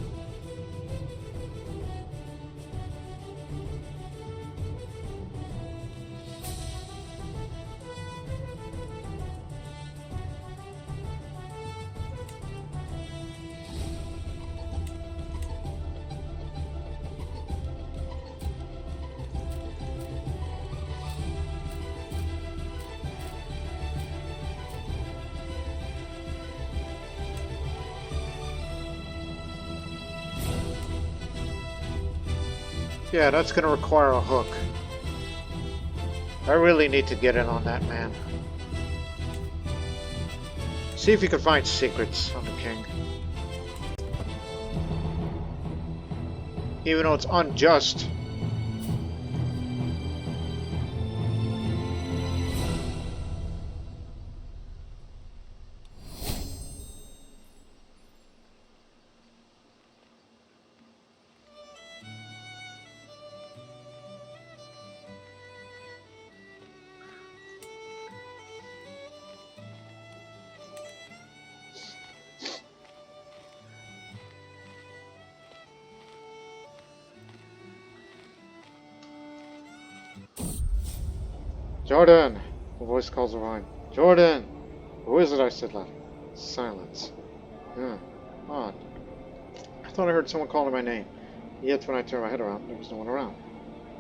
Yeah, that's gonna require a hook. I really need to get in on that, man. See if you can find secrets on the king. Even though it's unjust. Jordan! A voice calls around. Jordan! Who is it? I said loud. Silence. Odd. I thought I heard someone calling my name. Yet when I turned my head around, there was no one around.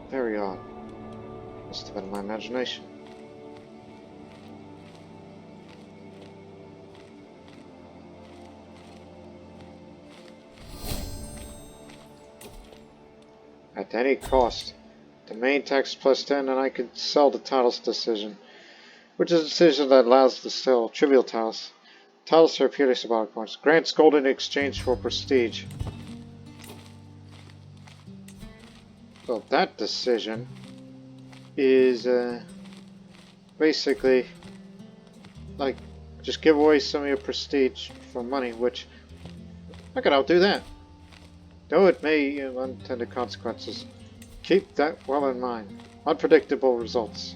Very odd. Must have been my imagination. At any cost. The main tax plus 10 and I could sell the titles decision. Which is a decision that allows to sell trivial titles. Titles are purely symbolic points. Grants gold in exchange for prestige. So that decision is basically like just give away some of your prestige for money, which I could outdo that. Though it may have unintended consequences. Keep that well in mind. Unpredictable results.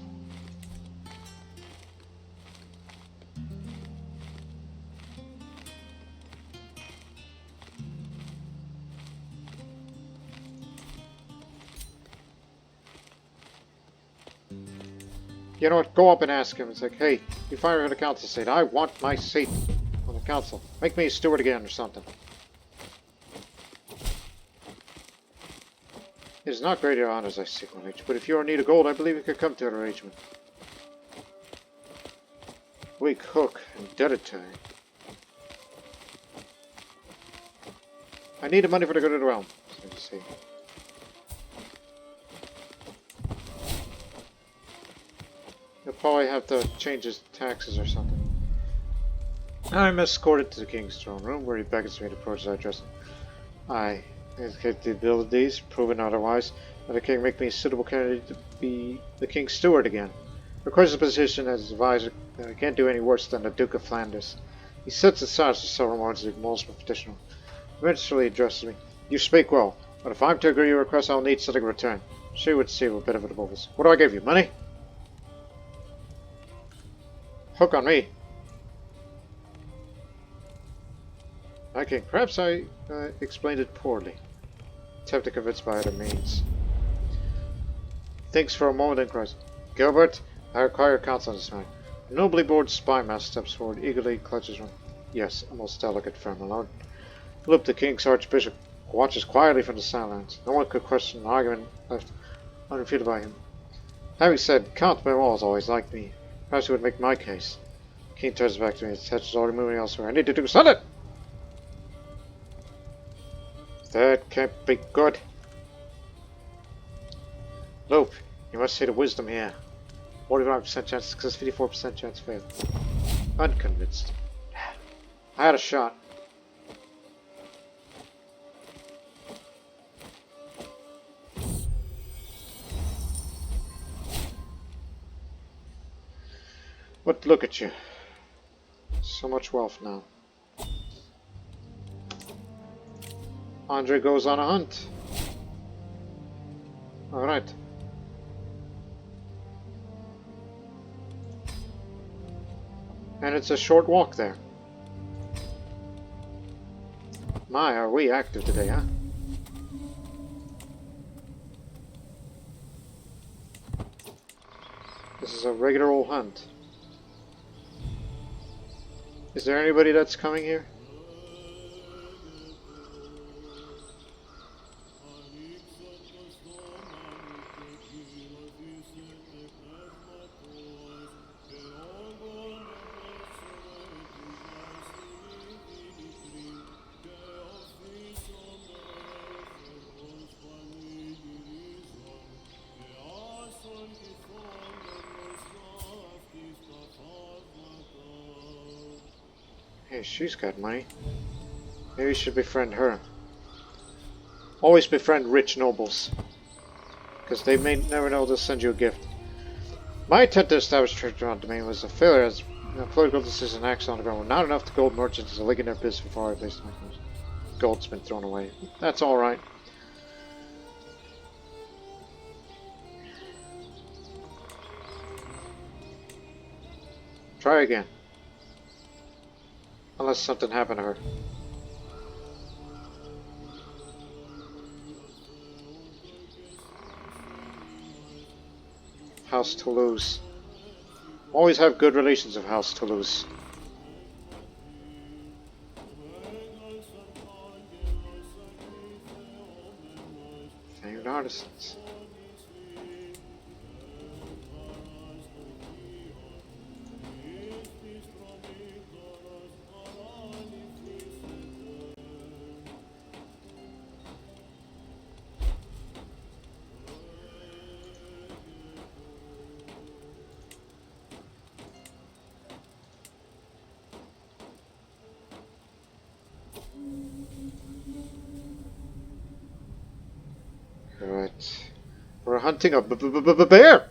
You know what? Go up and ask him. It's like, hey, you finally got a council seat. I want my seat on the council. Make me a steward again or something. It is not great honors I seek on each, but if you are in need of gold, I believe you could come to an arrangement. Weak hook and Debutantes. I need the money for the good of the realm. So you see. He'll probably have to change his taxes or something. I'm escorted to the king's throne room, where he beckons me to approach as I address him. I indicate the abilities, proven otherwise, that the king make me a suitable candidate to be the king's steward again. Requires a position as advisor that I can't do any worse than the Duke of Flanders. He sits aside for several moments and ignores my petition. Eventually addresses me. You speak well, but if I'm to agree to your request, I'll need something in return. She would see a bit of it above us. What do I give you? Money? Hook on me. Okay, perhaps I explained it poorly. Attempt to convince by other means. Thinks for a moment and cries, Gilbert, I require your counsel on this matter. A nobly bored spy master steps forward, eagerly clutches one. Yes, a most delicate friend, my lord. Philip, the king's archbishop, watches quietly from the sidelines. No one could question an argument left unrefuted by him. Having said, Count Memoir has always liked me. Perhaps he would make my case. The king turns back to me, his attention is already moving elsewhere. I need to do something! That can't be good. Loop, you must see the wisdom here. 45% chance success, 54% chance fail. Unconvinced. I had a shot. But look at you. So much wealth now. Andre goes on a hunt. Alright. And it's a short walk there. My, are we active today, huh? This is a regular old hunt. Is there anybody that's coming here? Hey, she's got money. Maybe you should befriend her. Always befriend rich nobles. Because they may never know they'll send you a gift. My attempt to establish territorial domain was a failure as political decision acts on the ground. Not enough to gold merchants to lig in their business before I placed my clothes. Gold's been thrown away. That's alright. Try again. Unless something happened to her. House Toulouse. Always have good relations with House Toulouse. Famed artisans. Right. We're hunting a bear!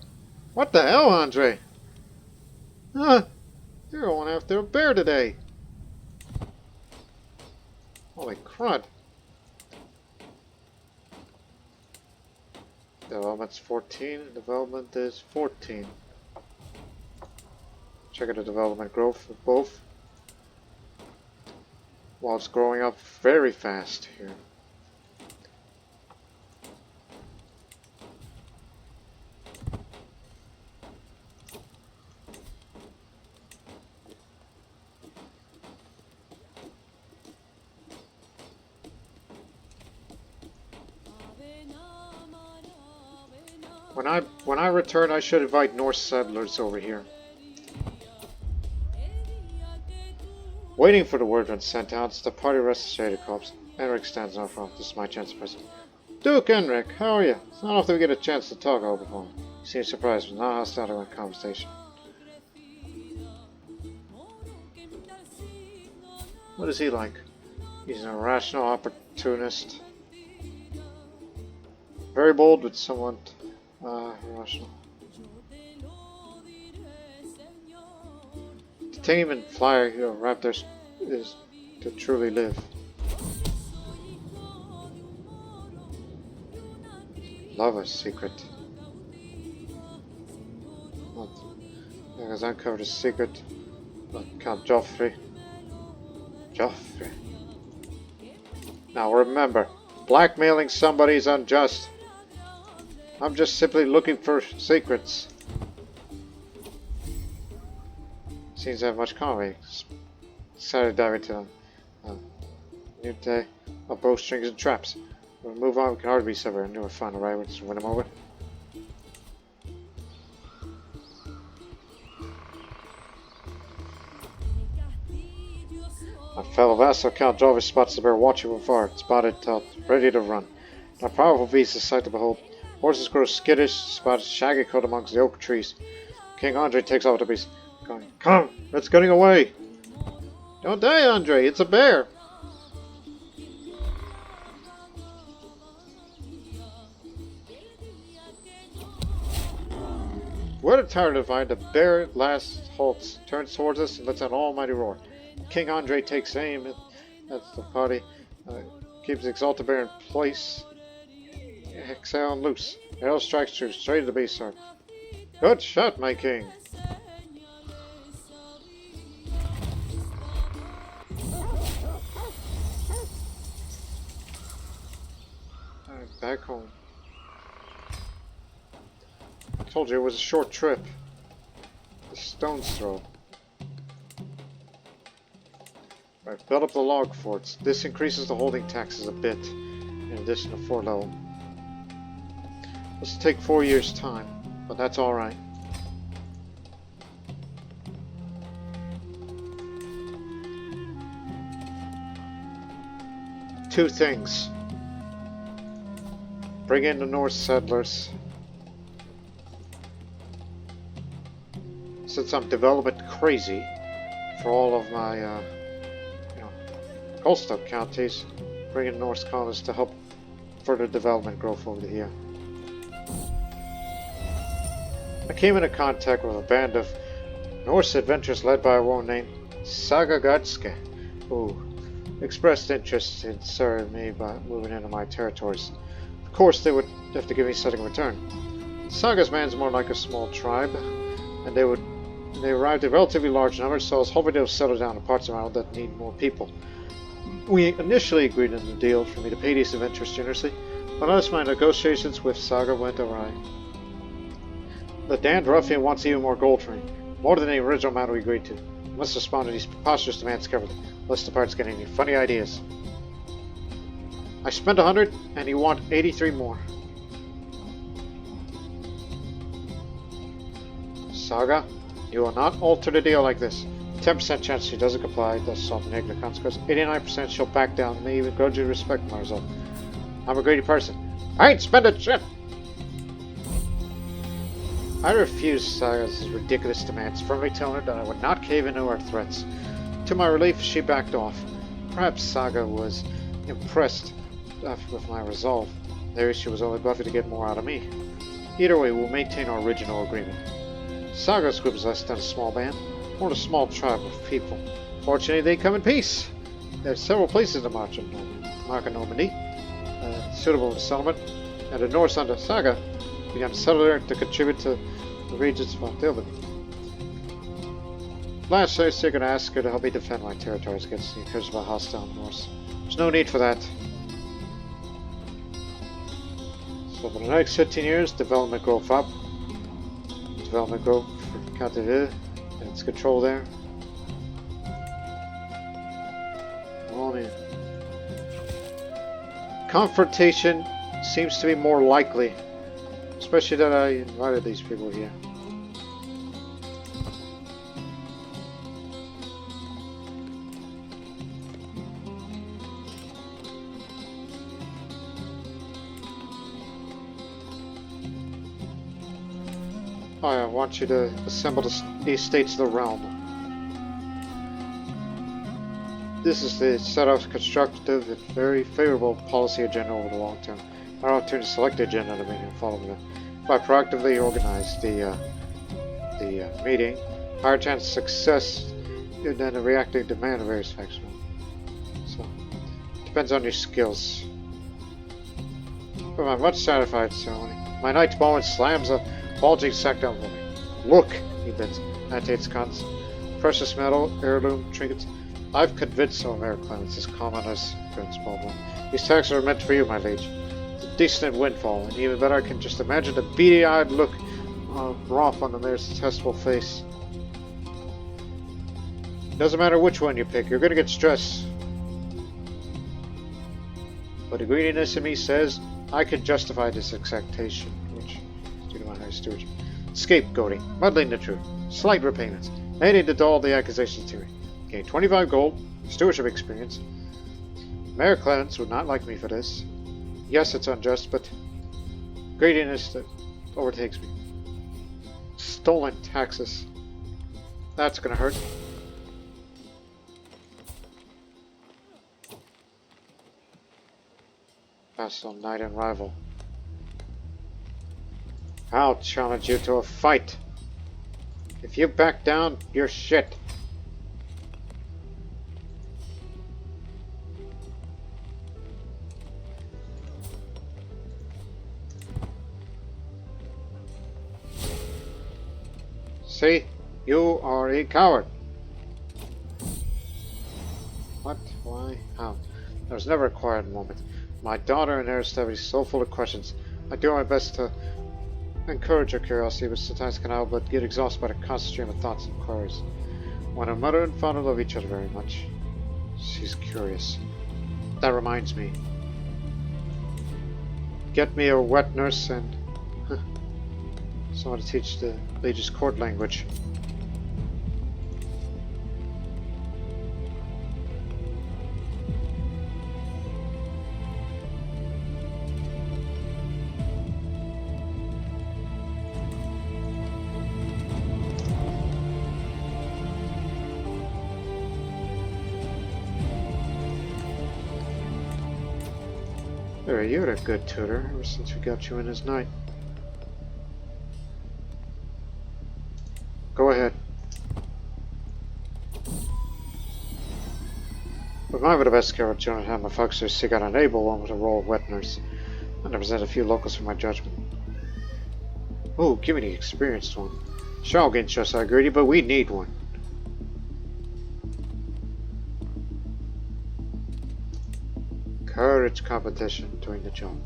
What the hell, Andre? Huh? You're going after a bear today. Holy crud. Development's 14, development is 14. Check out the development growth of both. Well, it's growing up very fast here. When I return, I should invite Norse settlers over here. Waiting for the word when sent out, the party resuscitated corpse. Enric stands in front. This is my chance to present. Duke Enric, how are you? It's not often we get a chance to talk over the phone. You seem surprised, but not hostile to our conversation. What is he like? He's an irrational opportunist. Very bold, but somewhat irrational. To tame and fly raptors is to truly live. Love a secret. As uncovered a secret of Count Joffrey. Now remember, blackmailing somebody is unjust. I'm just simply looking for secrets. Seems to have much comedy. Decided to dive into them. New day of bowstrings and traps. We'll move on, we can hardly be severed. I knew we'd find a right way to win him over. My fellow vassal Count Jarvis spots the bear watching from far, spotted taut, ready to run. A powerful beast is a sight to behold. Horses grow skittish, spotted shaggy coat amongst the oak trees. King Andre takes off the beast, going, "Come, it's getting away!" "Don't die, Andre, it's a bear!" We're tired to find the bear at last halts, turns towards us, and lets out an almighty roar. King Andre takes aim at the party, keeps the exalted bear in place, exhale and loose. Arrow strikes true, straight at the beast's heart. Good shot, my king! Alright, back home. I told you it was a short trip. A stone's throw. Right, build up the log forts. This increases the holding taxes a bit, in addition to 4 level. This will take 4 years' time, but that's alright. Two things. Bring in the Norse settlers. Since I'm development crazy for all of my coastal counties, bring in Norse colonists to help further development growth over here. I came into contact with a band of Norse adventurers led by a woman named Saga Gatske, who expressed interest in serving me by moving into my territories. Of course, they would have to give me something in return. Saga's man's more like a small tribe, and they arrived in relatively large numbers, so I was hoping they'll settle down in parts of the island that need more people. We initially agreed on the deal for me to pay these adventurers generously, but as my negotiations with Saga went awry. The damned ruffian wants even more gold for me. More than the original amount we agreed to. You must respond to these preposterous demands carefully, lest the parts get any funny ideas. I spent 100, and you want 83 more. Saga, you will not alter the deal like this. 10% chance she doesn't comply, thus solve the negative consequence. 89% she'll back down, may even grudgingly respect my result. I'm a greedy person. I ain't spending shit! I refused Saga's ridiculous demands, firmly telling her that I would not cave into her threats. To my relief, she backed off. Perhaps Saga was impressed with my resolve. There she was only bluffing to get more out of me. Either way, we'll maintain our original agreement. Saga's group is less than a small band, more a small tribe of people. Fortunately, they come in peace. There are several places to march in Normandy, suitable for settlement, and the Norse under Saga began to settle there to contribute to the region's compatibility. Last, I was going to ask her to help me defend my territories against the incursions of a hostile Norse. There's no need for that. So for the next 15 years, development growth up. Development growth for Compatibility and its control there. On confrontation seems to be more likely, especially that I invited these people here. I want you to assemble the states of the realm. This is the set of constructive and very favorable policy agenda over the long term. Our opportunity to select the agenda to make and follow them. If I proactively organize the meeting, higher chance of success than the reacting demand of various factions. So, depends on your skills. But I'm much satisfied ceremony. My knight's moment slams a bulging sack down for me. Look, he bids. Annotates cons. Precious metal, heirloom, trinkets. I've convinced some Americans as common as Prince Baldwin. These taxes are meant for you, my liege. It's a decent windfall, and even better I can just imagine the beady-eyed look of wrath on the mayor's detestable face. Doesn't matter which one you pick, you're gonna get stressed. But the greediness in me says I could justify this exactation, which is due to my high stewardship. Scapegoating, muddling the truth, slight repayments, aiding to dull the accusations to me. Gain 25 gold, stewardship experience. Mayor Clarence would not like me for this. Yes, it's unjust, but greediness that overtakes me. Stolen taxes. That's gonna hurt. Vassal, knight, and rival. I'll challenge you to a fight. If you back down, you're shit. See? You are a coward. What? Why? How? There was never a quiet moment. My daughter and Aristide is so full of questions. I do my best to encourage her curiosity, but sometimes can but get exhausted by the constant stream of thoughts and inquiries. When her mother and father love each other very much, she's curious. That reminds me. Get me a wet nurse and someone to teach the Liege's court language. There, you're a good tutor ever since we got you in as knight. Go ahead. With mine with the best care of children had my foxers seek out an able one with a role of wet nurse, and I present a few locals for my judgment. Oh, give me the experienced one. Sure, I'll gain trust, I agree, but we need one. Courage competition doing the job.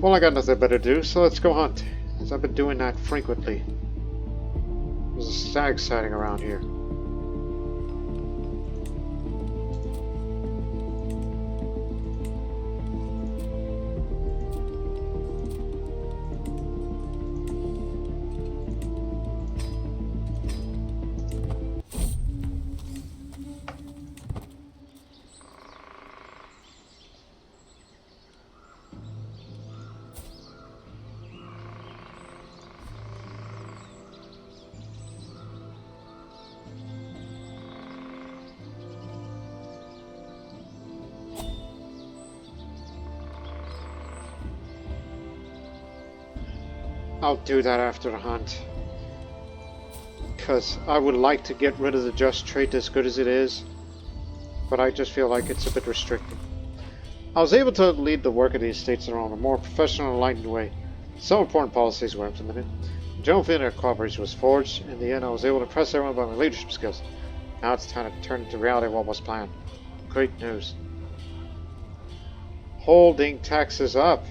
Well, I got nothing better to do, so let's go hunt. As I've been doing that frequently. There's a stag sighting around here. I'll do that after the hunt. Because I would like to get rid of the just trait as good as it is. But I just feel like it's a bit restricting. I was able to lead the work of the estates around a more professional and enlightened way. Some important policies were implemented. The general feeling of cooperation was forged. In the end, I was able to impress everyone by my leadership skills. Now it's time to turn into reality what was planned. Great news. Holding taxes up.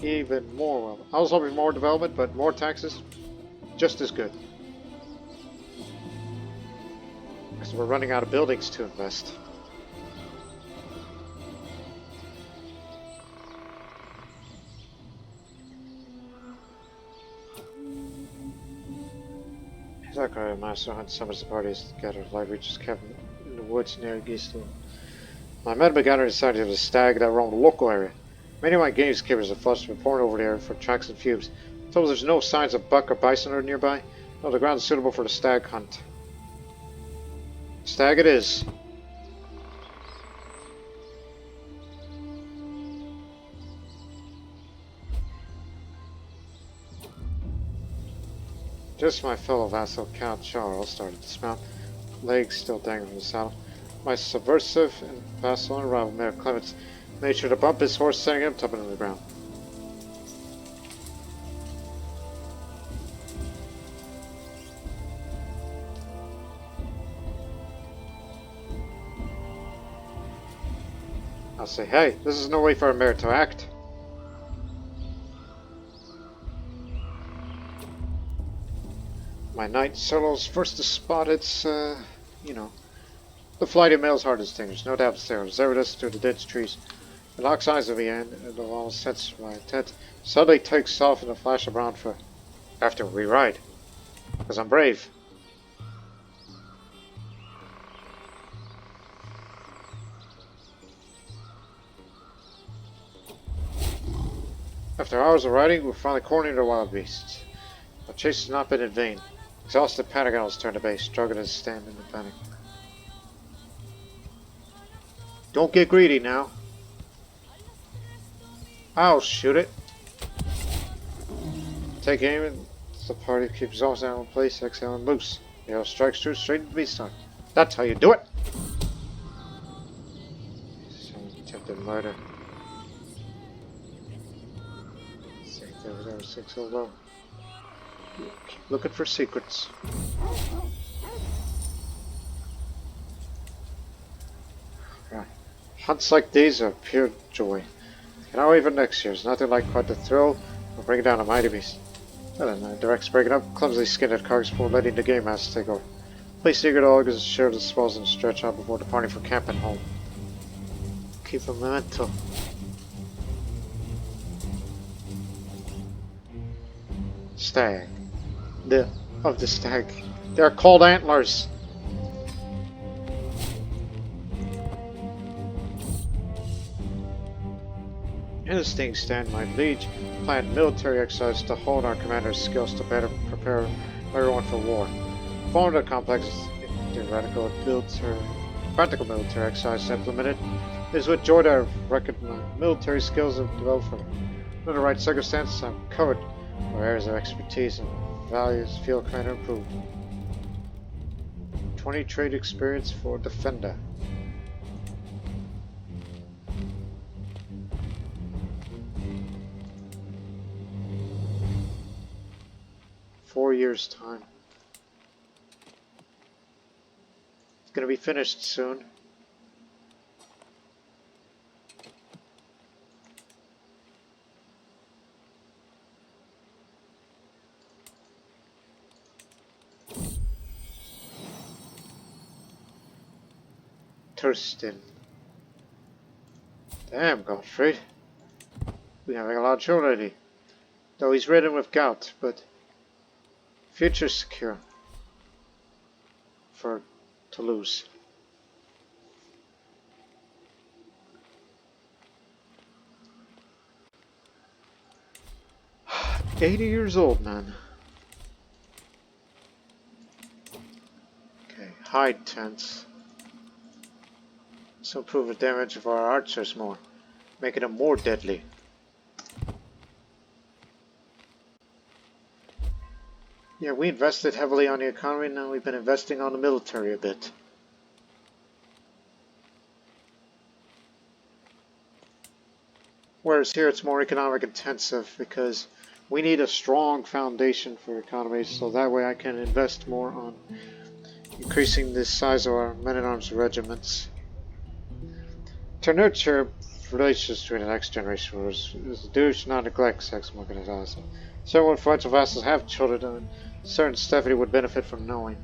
Even more well. I was hoping for more development, but more taxes, just as good. Because we're running out of buildings to invest. Zachariah Master Hunt summons the parties together. Light reaches cabin in the woods near Gislo. My men began to decide of a stag that roamed the local area. Many of my gamekeepers have fussed reporting over there for tracks and fumes. Told there's no signs of buck or bison are nearby. No, the ground is suitable for the stag hunt. Stag it is. Just my fellow vassal Count Charles started to dismount, legs still dangling from the saddle. My subversive and vassal and rival Mayor Clements made sure to bump his horse, sending him tumbling to the ground. I'll say, hey, this is no way for a mayor to act. My knight Solo's first to spot its, you know, the flighty male's hard to distinguish. No doubt there, Zerudus through the dense trees. It locks eyes at the end, and the wall sets my tent. Suddenly takes off in a flash of brown fur. After we ride. Because I'm brave. After hours of riding, we finally cornered the wild beasts. Our chase has not been in vain. Exhausted Patagons turned to base, struggling to stand in the panic. Don't get greedy now. I'll shoot it. Take aim and the party keeps exhausted in place, exhaling loose. The arrow strikes true straight into the beast heart. That's how you do it! Some attempted murder. 6 low. Keep looking for secrets. Right. Hunts like these are pure joy. And now even next year, there's nothing like quite the thrill of bringing down a mighty beast. Well then, directs breaking up, clumsily skinned carcass before letting the game master take over. Place the eager dog as a share of the spoils and stretch out before departing for camp and home. Keep a memento. Stag. Of the stag. They are called antlers. In this thing stand my liege, planned military exercise to hone our commander's skills to better prepare everyone for war. Following the complex theoretical practical military exercise implemented, it is with joy that I've recognized military skills have developed from under the right circumstances. I'm covered where areas of expertise and values field commander improved. 20 trade experience for defender. Four years time. It's gonna be finished soon. Thurston. Damn, Gottfried. We're having a large already. Though he's ridden with gout, but future's secure for Toulouse. 80 years old, man. Okay, hide tents. So improve the damage of our archers more, making them more deadly. Yeah, we invested heavily on the economy, now we've been investing on the military a bit. Whereas here it's more economic intensive because we need a strong foundation for economy, so that way I can invest more on increasing the size of our men-at-arms regiments. To nurture relations between the next generation was do should not neglect sex organization. Several influential vassals have children, and certain Stephanie would benefit from knowing.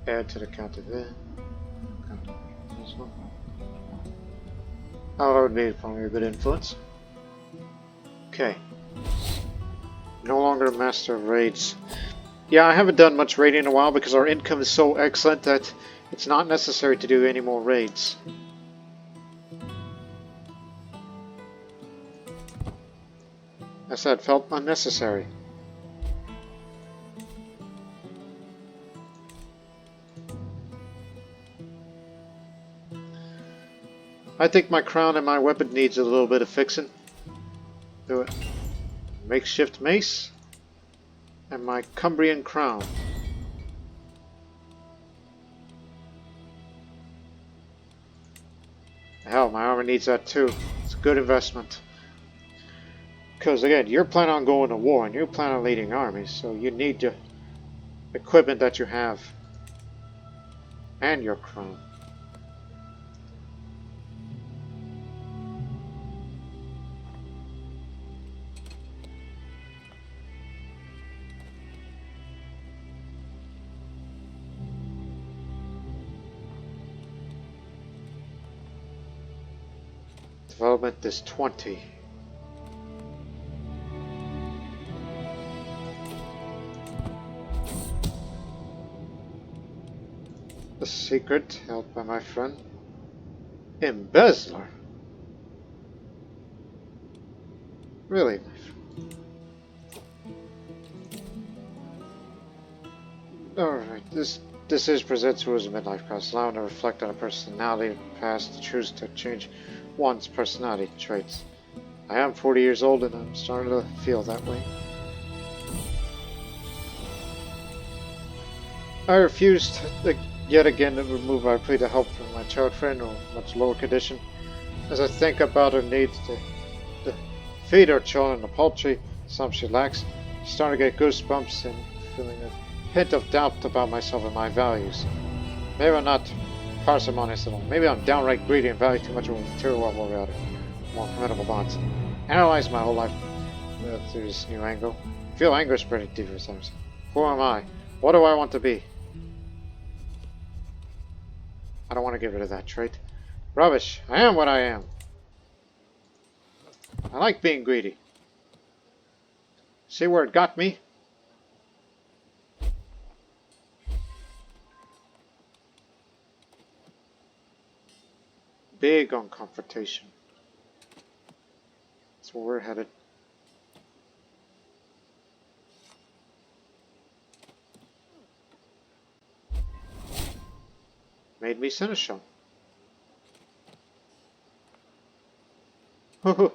Add to the Compatibility. Oh, that would be probably a good influence. Okay. No longer a master of raids. Yeah, I haven't done much raiding in a while because our income is so excellent that it's not necessary to do any more raids. I said, felt unnecessary. I think my crown and my weapon needs a little bit of fixing. Do it. Makeshift mace and my Cumbrian crown. Hell, my armor needs that too. It's a good investment. Because again, you're planning on going to war and you plan on leading armies, so you need the equipment that you have and your crown. Development is 20. The secret held by my friend. Embezzler? Really, my friend? Alright, this is presents you as a midlife crisis, allowing to reflect on a personality of the past to choose to change one's personality traits. I am 40 years old and I'm starting to feel that way. I refused yet again to remove my plea to help from my child friend or much lower condition. As I think about her needs to feed her children the paltry some she lacks, I'm starting to get goosebumps and feeling a hint of doubt about myself and my values. Maybe I'm not parsimonious at all. Maybe I'm downright greedy and value too much of a material level rather more formidable bonds. Analyze my whole life through this new angle. I feel anger is pretty deep at times. Who am I? What do I want to be? I don't want to get rid of that trait. Rubbish. I am what I am. I like being greedy. See where it got me? Big on confrontation. That's where we're headed. Made me seneschal. Oh,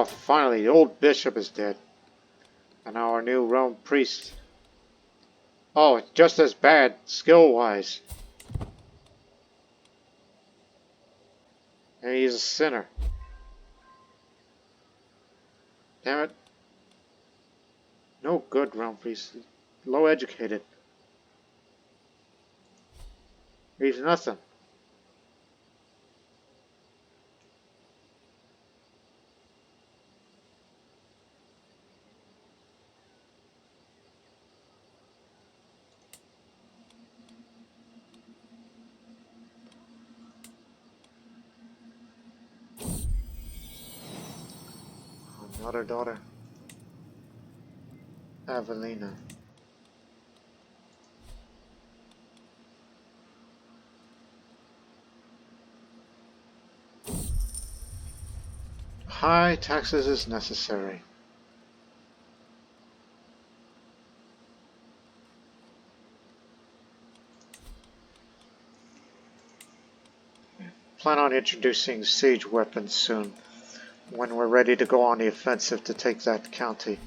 finally, the old bishop is dead. And now our new Rome priest. Oh, just as bad, skill-wise. And he's a sinner. Damn it. No good Rome priest. Low educated. He's nothing. Another daughter. Avelina. High taxes is necessary. Plan on introducing siege weapons soon, when we're ready to go on the offensive to take that county.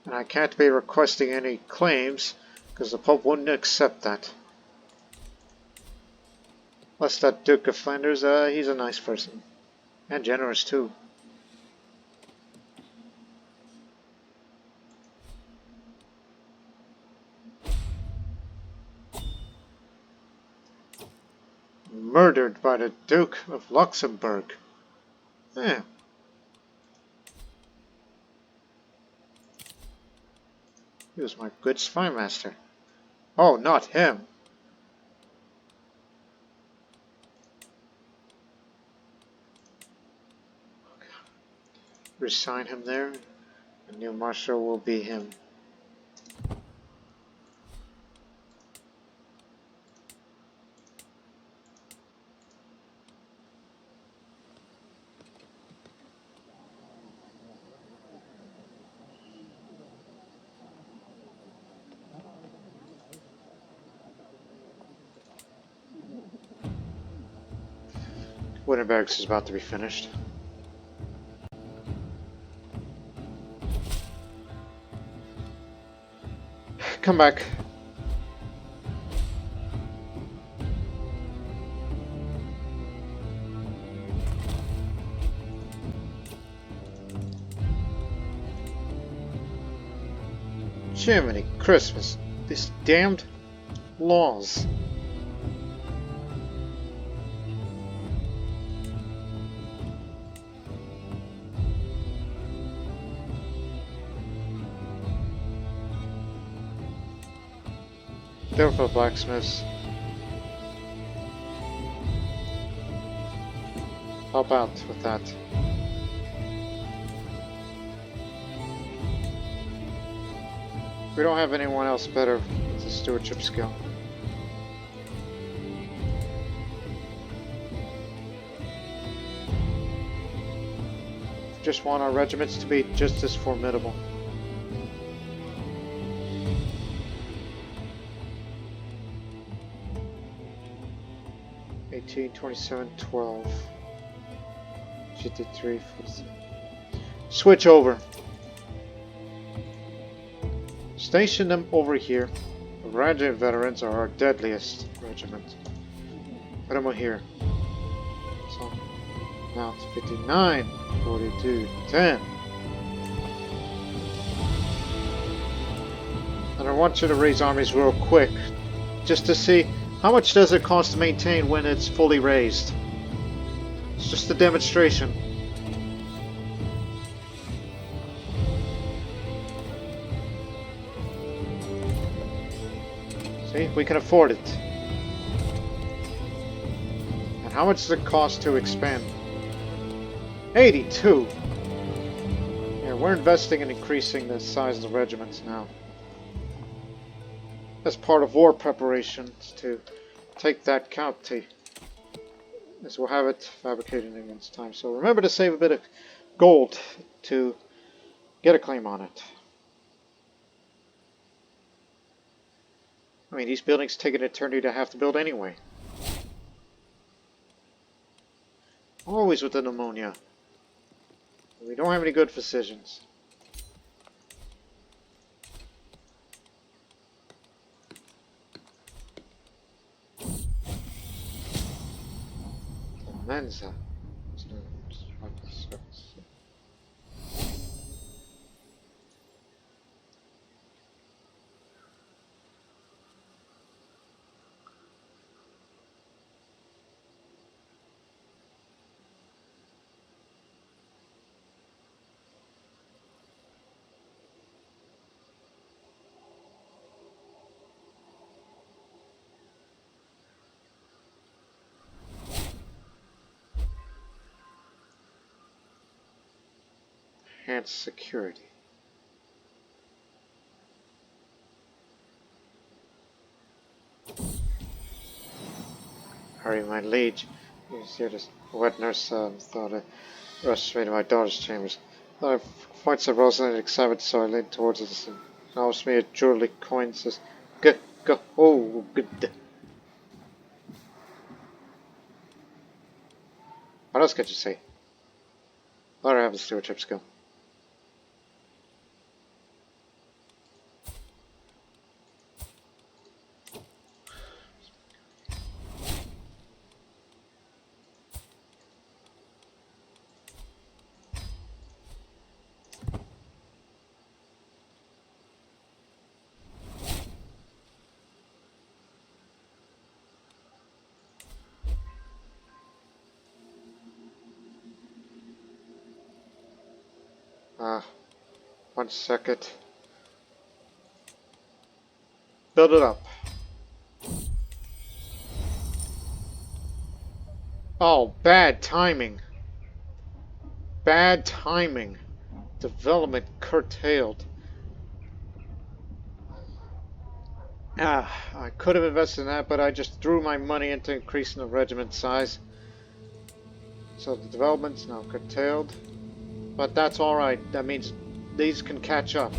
And I can't be requesting any claims, because the Pope wouldn't accept that. Plus that Duke of Flanders, he's a nice person. And generous too. Murdered by the Duke of Luxembourg. Yeah. He was my good spy master. Oh, not him. Resign him there. The new marshal will be him. Wooden Barracks is about to be finished. Come back. Jiminy Christmas. These damned laws. Careful, blacksmiths. Help out with that. We don't have anyone else better with the stewardship skill. Just want our regiments to be just as formidable. $18, $27, $12. $53, $43. Switch over. Station them over here. The Raja veterans are our deadliest regiment. Put them here. So now it's 59, 42, 10. And I want you to raise armies real quick, just to see how much does it cost to maintain when it's fully raised. It's just a demonstration. See, we can afford it. And how much does it cost to expand? 82! Yeah, we're investing in increasing the size of the regiments now. As part of war preparations to take that county. As we'll have it fabricated against time. So remember to save a bit of gold to get a claim on it. I mean, these buildings take an eternity to have to build anyway. Always with the pneumonia. We don't have any good physicians. Mensa. enhanced security. Hurry, my liege. You see this wet nurse thought I rushed straight to my daughter's chambers. Thought I points at Rosalind excited, so I leaned towards it and announced me a jewelry coin says, go, oh, good. What else could you say? Let her have the stewardship's go. One second. Build it up. Oh, bad timing. Bad timing. Development curtailed. I could have invested in that, but I just threw my money into increasing the regiment size. So the development's now curtailed. But that's alright. That means these can catch up.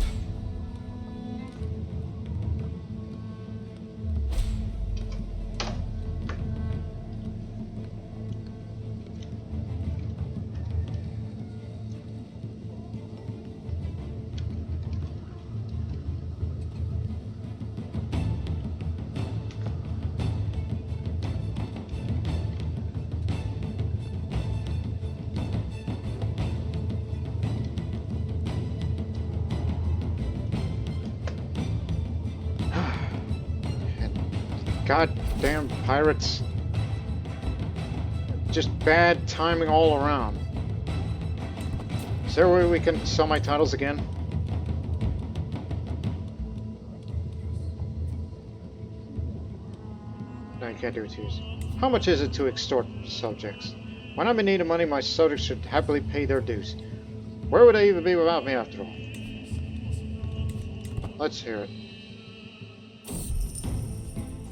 Goddamn pirates. Just bad timing all around. Is there a way we can sell my titles again? No, you can't do it to yours. How much is it to extort subjects? When I'm in need of money, my subjects should happily pay their dues. Where would they even be without me after all? Let's hear it.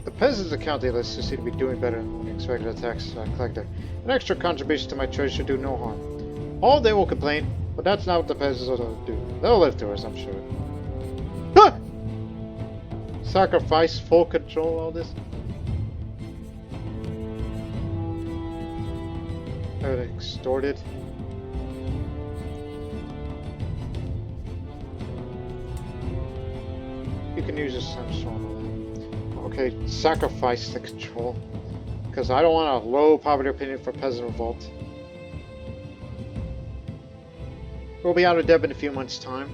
The peasants of county lists seem to be doing better than the expected tax collector. An extra contribution to my treasury should do no harm. All they will complain, but that's not what the peasants will do. They'll live through us, I'm sure. Ah! Sacrifice, full control, all this. Extorted. You can use this some sort of. Okay, sacrifice the control. Because I don't want a low poverty opinion for peasant revolt. We'll be out of debt in a few months' time.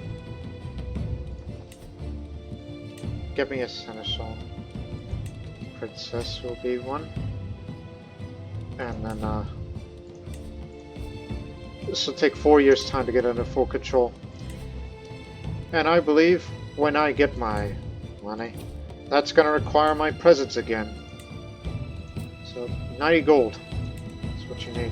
Get me a seneschal. Princess will be one. And then, this will take 4 years' time to get under full control. And I believe when I get my money, that's going to require my presence again. So, 90 gold. That's what you need.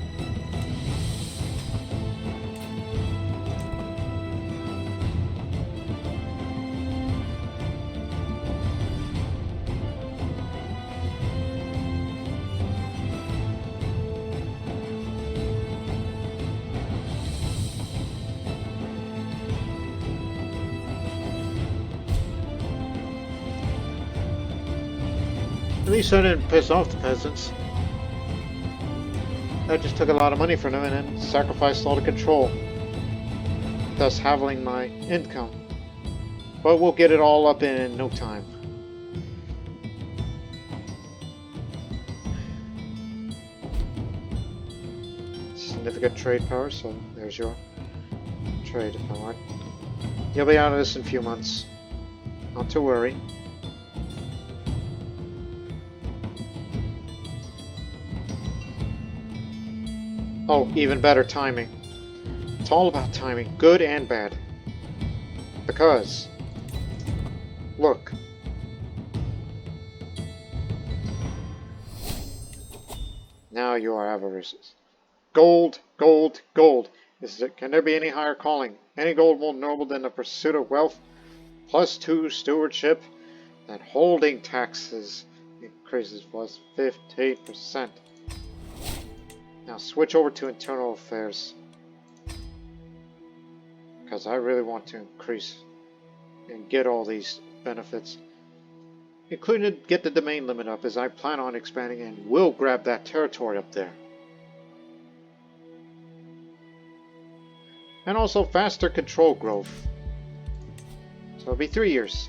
At least I didn't piss off the peasants. I just took a lot of money from them and then sacrificed all the control, thus having my income. But we'll get it all up in no time. Significant trade power, so there's your trade power. You'll be out of this in a few months. Not to worry. Oh, even better timing. It's all about timing, good and bad. Because, look. Now you are avaricious. Gold, gold, gold. Can there be any higher calling, any goal more noble than the pursuit of wealth, +2 stewardship, and holding taxes increases plus 15%. Now switch over to internal affairs, because I really want to increase and get all these benefits, including get the domain limit up, as I plan on expanding and will grab that territory up there. And also faster control growth. So it'll be 3 years.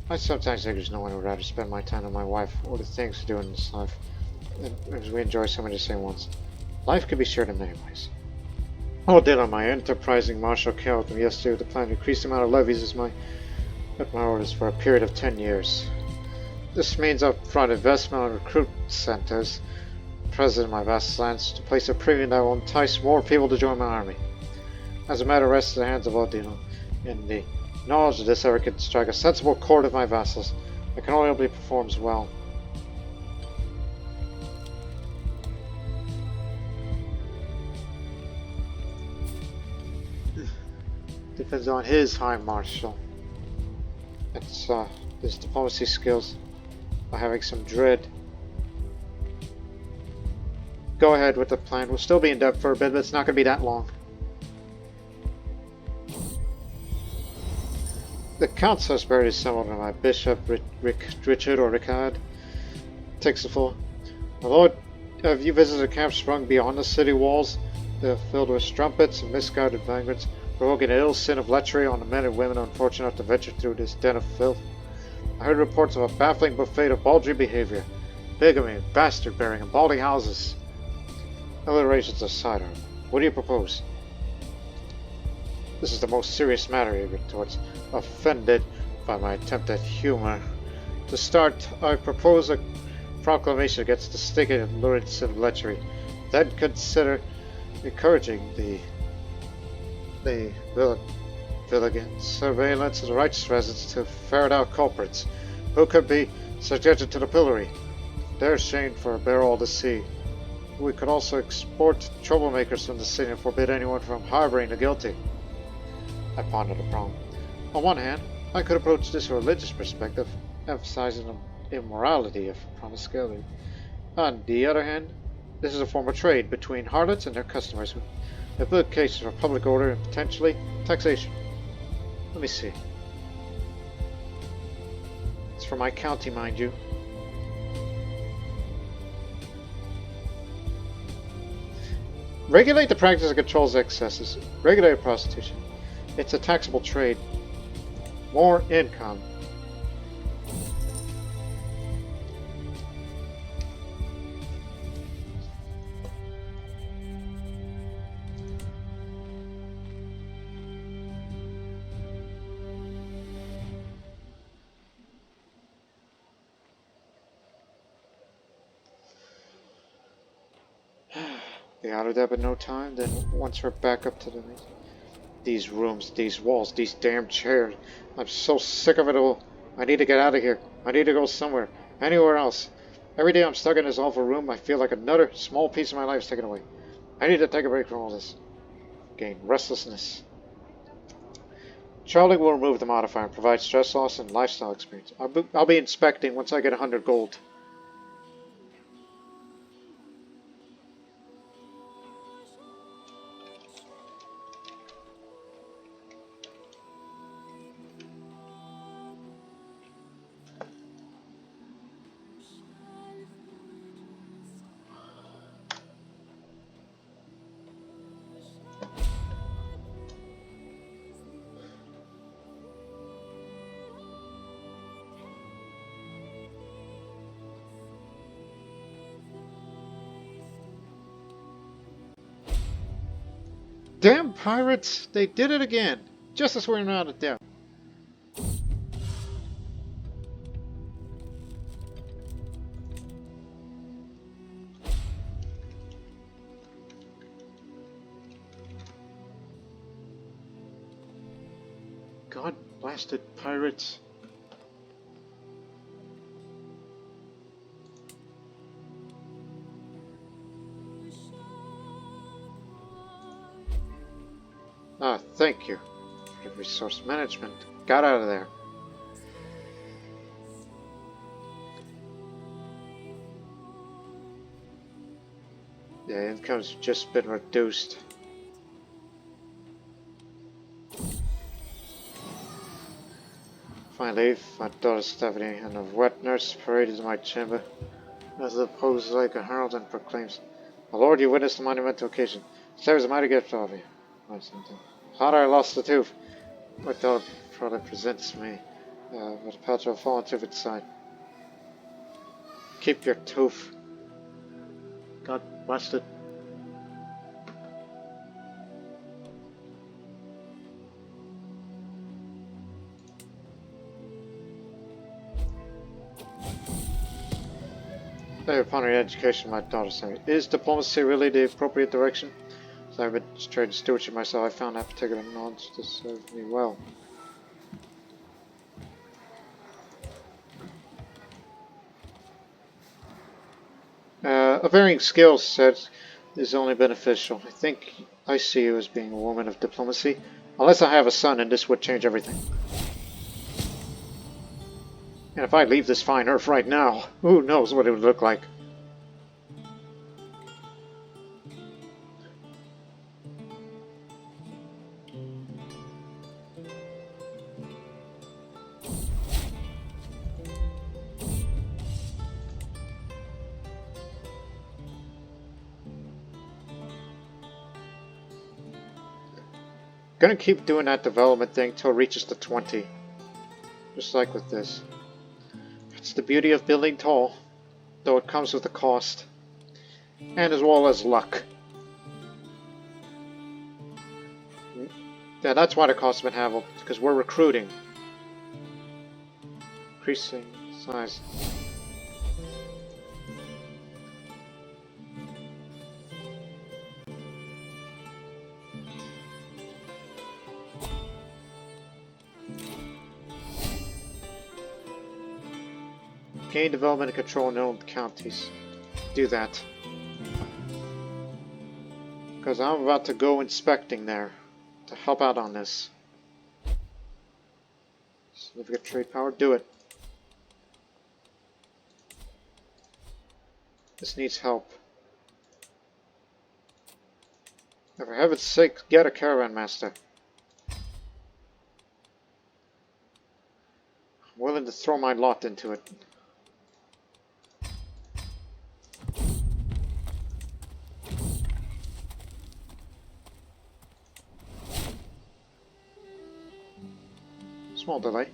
I sometimes think there's no one who would rather spend my time with my wife or the things to do in this life, as we enjoy so many the same ones. Life can be shared in many ways. Oh, Dylan, my enterprising marshal came with me yesterday with the plan to increase the amount of levies at my orders for a period of 10 years. This means upfront investment on recruit centers, president of my vast lands, to place a premium that will entice more people to join my army. As a matter rests in the hands of Odin, in the knowledge of this effort can strike a sensible chord of my vassals. I can only hope he performs well. Depends on his high marshal. It's his diplomacy skills by having some dread. Go ahead with the plan. We'll still be in depth for a bit, but it's not going to be that long. The council has buried similar to my bishop, Richard or Ricard. Takes the floor. My lord, have you visited camps sprung beyond the city walls? They are filled with strumpets and misguided vagrants, provoking an ill sin of lechery on the men and women unfortunate enough to venture through this den of filth. I heard reports of a baffling buffet of bawdry behavior, bigamy, bastard bearing, and baldy houses. Alliterations aside, what do you propose? This is the most serious matter, he retorts, offended by my attempt at humor. To start, I propose a proclamation against the stinking and lurid sin of lechery. Then consider encouraging the vigilant surveillance of the righteous residents to ferret out culprits who could be subjected to the pillory. They're shamed for a bare all to see. We could also export troublemakers from the city and forbid anyone from harboring the guilty. I pondered the problem. On one hand, I could approach this from a religious perspective, emphasizing the immorality of promiscuity. On the other hand, this is a form of trade between harlots and their customers, with implications for public order and potentially taxation. Let me see. It's for my county, mind you. Regulate the practice that controls excesses. Regulate prostitution. It's a taxable trade. More income. Be out of that in no time, then once we're back up to the... These rooms, these walls, these damn chairs. I'm so sick of it all. I need to get out of here. I need to go somewhere. Anywhere else. Every day I'm stuck in this awful room, I feel like another small piece of my life is taken away. I need to take a break from all this. Gain restlessness. Charlie will remove the modifier and provide stress loss and lifestyle experience. I'll be inspecting once I get 100 gold. Damn pirates! They did it again! Just as we're out of there. God blasted pirates. Ah, thank you for the resource management. Got out of there. The income's just been reduced. Finally, my daughter Stephanie and a wet nurse paraded in my chamber as the pose like a herald and proclaims, "My lord, you witnessed the monumental occasion. There is a mighty gift of you. Father, I lost the tooth. My daughter proudly presents me with a patch of fallen tooth inside. Keep your tooth. God bless it." Upon her education, my daughter said, "Is diplomacy really the appropriate direction? As I've been trying to stewardship myself, I found that particular knowledge to serve me well." A varying skill set is only beneficial. I think I see you as being a woman of diplomacy. Unless I have a son, and this would change everything. And if I leave this fine earth right now, who knows what it would look like. Gonna keep doing that development thing till it reaches to 20. Just like with this. It's the beauty of building tall, though it comes with a cost. And as well as luck. Yeah, that's why the cost has been handled, because we're recruiting. Increasing size. Gain development and control known counties. Do that. Because I'm about to go inspecting there to help out on this. Significant trade power, do it. This needs help. And for heaven's sake, get a caravan master. I'm willing to throw my lot into it. Small delay.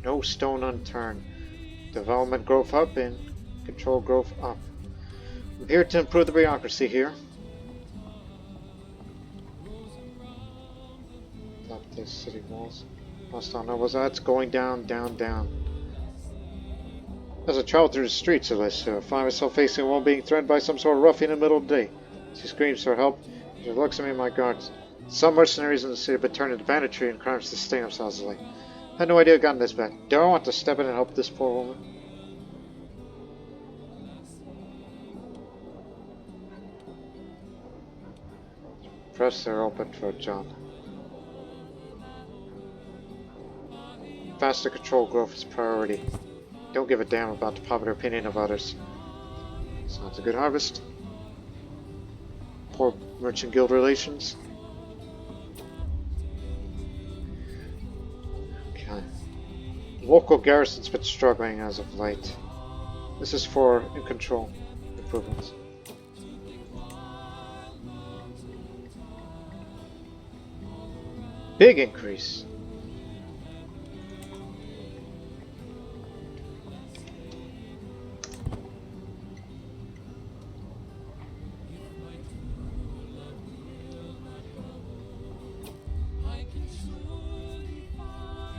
No stone unturned. Development growth up and control growth up. I'm here to improve the bureaucracy here. Top the city walls. Hostile nobles. That's going down, down, down. As I travel through the streets of this, I find myself facing a woman being threatened by some sort of ruffian in the middle of the day. She screams for help. She looks at me and my guards. Some mercenaries in the city have been turned into banditry and crimes to sustain themselves alike. I had no idea it gotten this bad. Do I want to step in and help this poor woman? Press are open for John. Faster control growth is priority. Don't give a damn about the popular opinion of others. Sounds a good harvest. Poor merchant guild relations. Okay. Local garrison's been struggling as of late. This is for in control improvements. Big increase.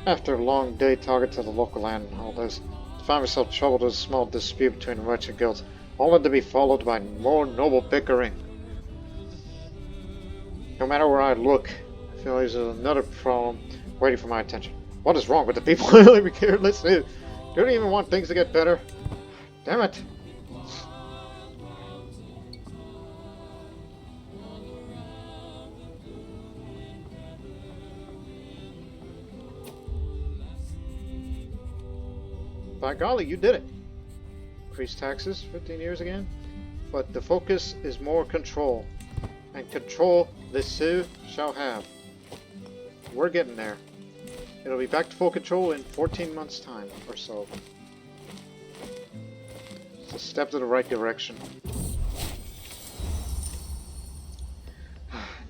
After a long day talking to the local landholders, I found myself troubled with a small dispute between the merchant guilds. only to be followed by more noble bickering. No matter where I look, I feel there's another problem waiting for my attention. What is wrong with the people who live here? Listen, do they even want things to get better? Damn it! By golly, you did it! Increase taxes, 15 years again? But the focus is more control. And control the Sioux shall have. We're getting there. It'll be back to full control in 14 months' time or so. It's a step to the right direction.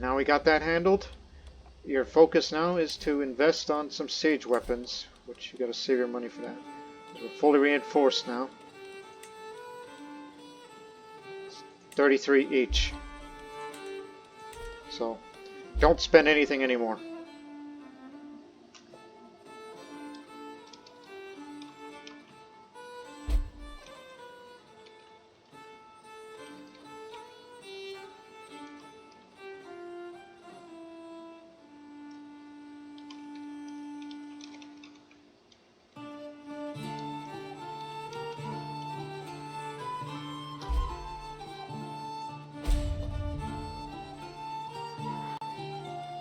Now we got that handled. Your focus now is to invest on some siege weapons, which you gotta save your money for that. We're fully reinforced now. 33 each. So, don't spend anything anymore.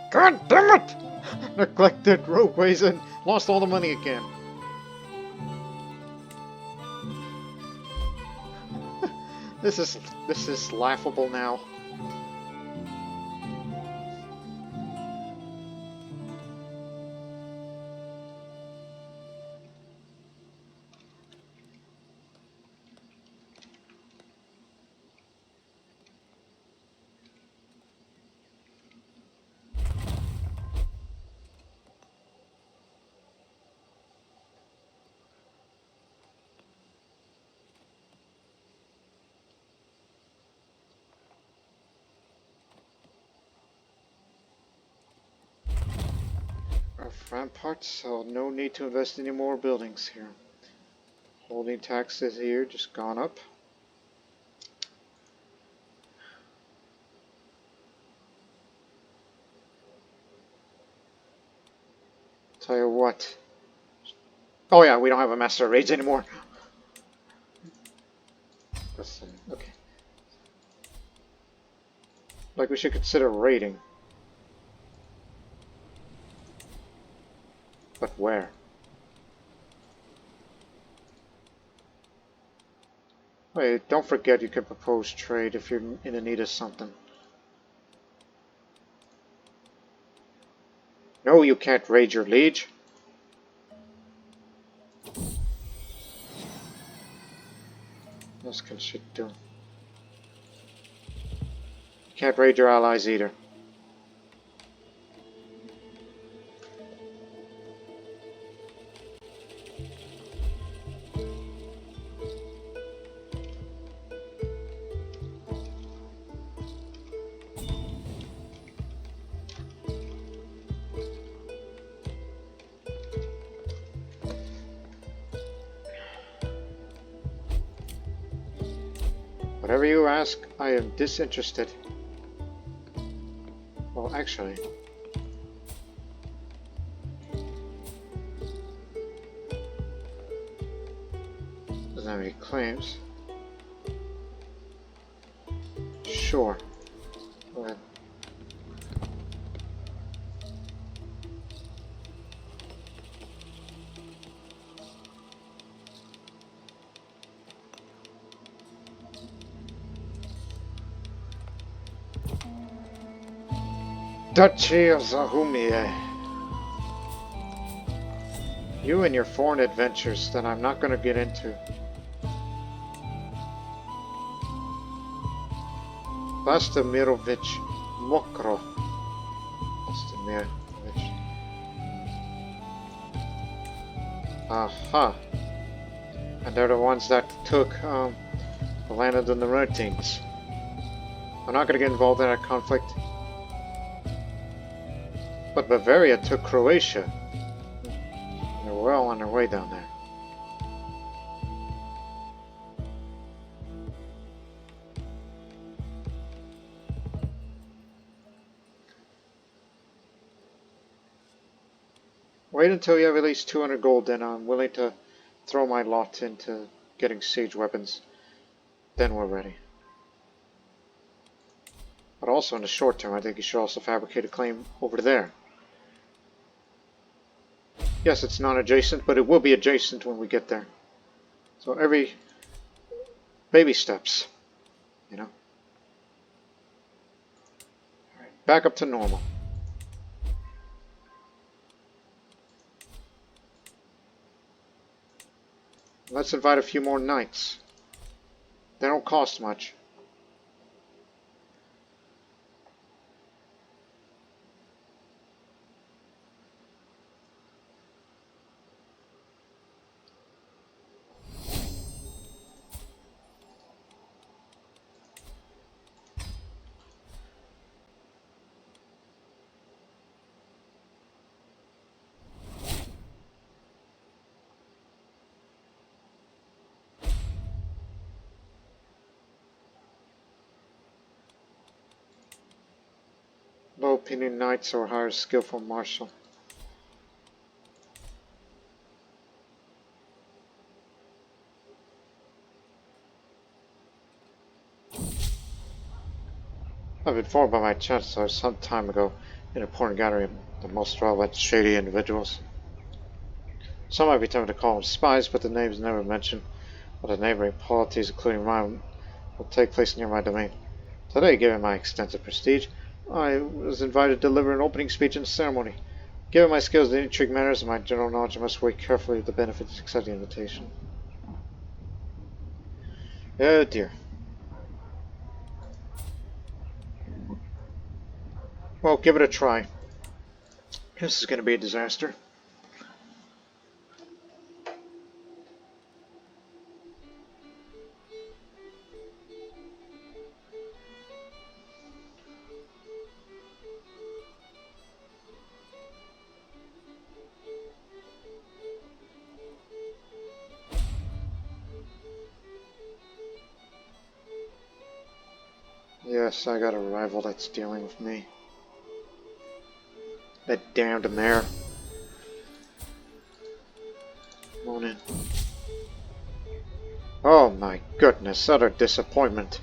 God damn it! Neglected roadways and lost all the money again. This is laughable now. Ramparts, so no need to invest any more buildings here. Holding taxes here just gone up. Tell you what. Oh yeah, we don't have a master of raids anymore. Okay. Like we should consider raiding. But where? Wait, don't forget you can propose trade if you're in the need of something. No, you can't raid your liege. What else can she do? You can't raid your allies either. Whatever you ask, I am disinterested. Well, actually... doesn't have any claims. Sure. Go ahead. Duchy of Zahumie. You and your foreign adventures that I'm not going to get into. Vlastimirovich Mokro. Vlastimirovich. Aha. And they're the ones that took the land of the Normandines. I'm not going to get involved in that conflict. But Bavaria took Croatia. They're well on their way down there. Wait until you have at least 200 gold, then I'm willing to throw my lot into getting siege weapons. Then we're ready. But also in the short term, I think you should also fabricate a claim over there. Yes, it's non-adjacent, but it will be adjacent when we get there. So every baby steps, you know. Alright, back up to normal. Let's invite a few more knights. They don't cost much. Low opinion knights or higher skillful martial. I've been informed by my chancellor some time ago in a porn gallery of the most relevant shady individuals. Some might be tempted to call them spies, but the names never mentioned. But the neighboring polities, including mine, will take place near my domain. Today, given my extensive prestige, I was invited to deliver an opening speech in the ceremony. Given my skills in intrigue matters and my general knowledge, I must weigh carefully the benefits of accepting the invitation. Oh dear. Well, give it a try. This is going to be a disaster. Yes, I got a rival that's dealing with me. That damned mare. Come on in. Oh my goodness, utter disappointment.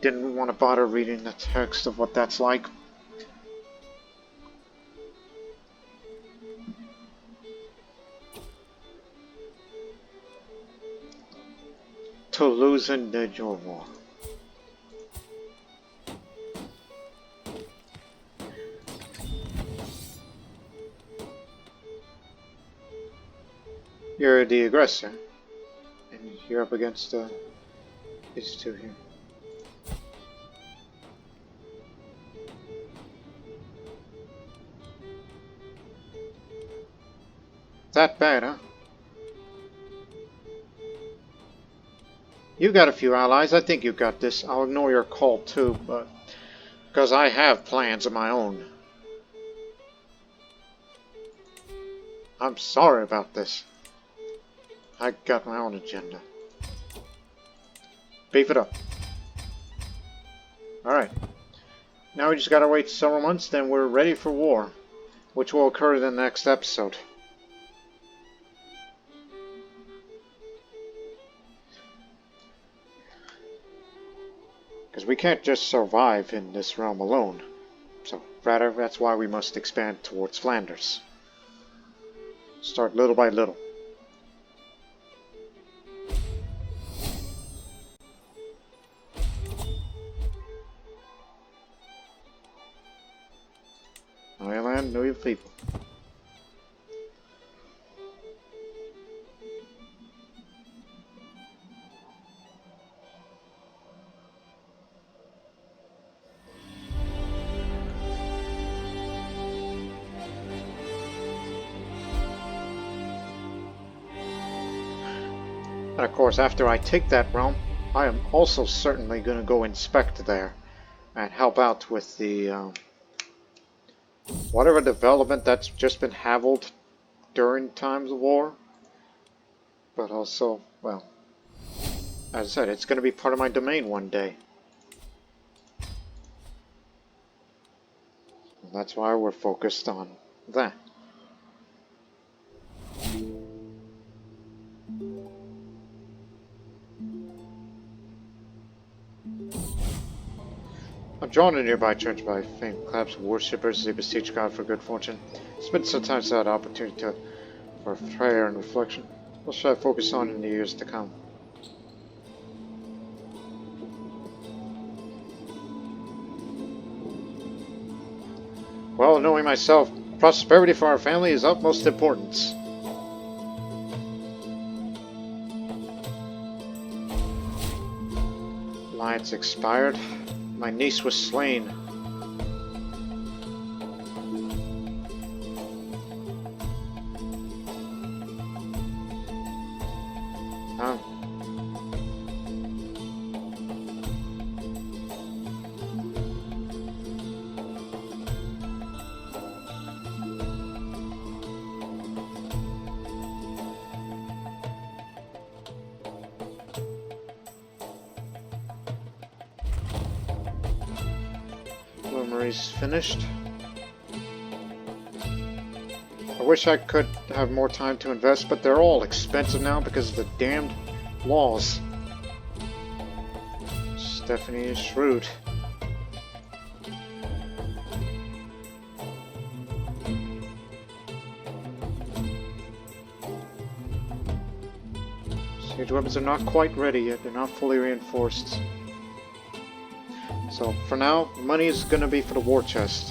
Didn't want to bother reading the text of what that's like. Toulouse and the Overhaul. You're the aggressor, and you're up against these two here. That bad, huh? You got a few allies. I think you got this. I'll ignore your call too, but because I have plans of my own. I'm sorry about this. I got my own agenda. Beef it up. Alright. Now we just gotta wait several months, then we're ready for war, which will occur in the next episode. Because we can't just survive in this realm alone. So, rather, that's why we must expand towards Flanders. Start little by little. Know your land, know your people. And of course, after I take that realm, I am also certainly going to go inspect there and help out with the whatever development that's just been havelled during times of war. But also, well, as I said, it's going to be part of my domain one day. That's why we're focused on that. I'm drawn to nearby church by faint claps of worshippers as they beseech God for good fortune. It's been sometimes that opportunity for prayer and reflection. What should I focus on in the years to come? Well, knowing myself, prosperity for our family is utmost importance. Alliance expired. My niece was slain. Marie's finished. I wish I could have more time to invest, but they're all expensive now because of the damned laws. Stephanie is shrewd. Siege weapons are not quite ready yet. They're not fully reinforced. So, for now, money is going to be for the war chest.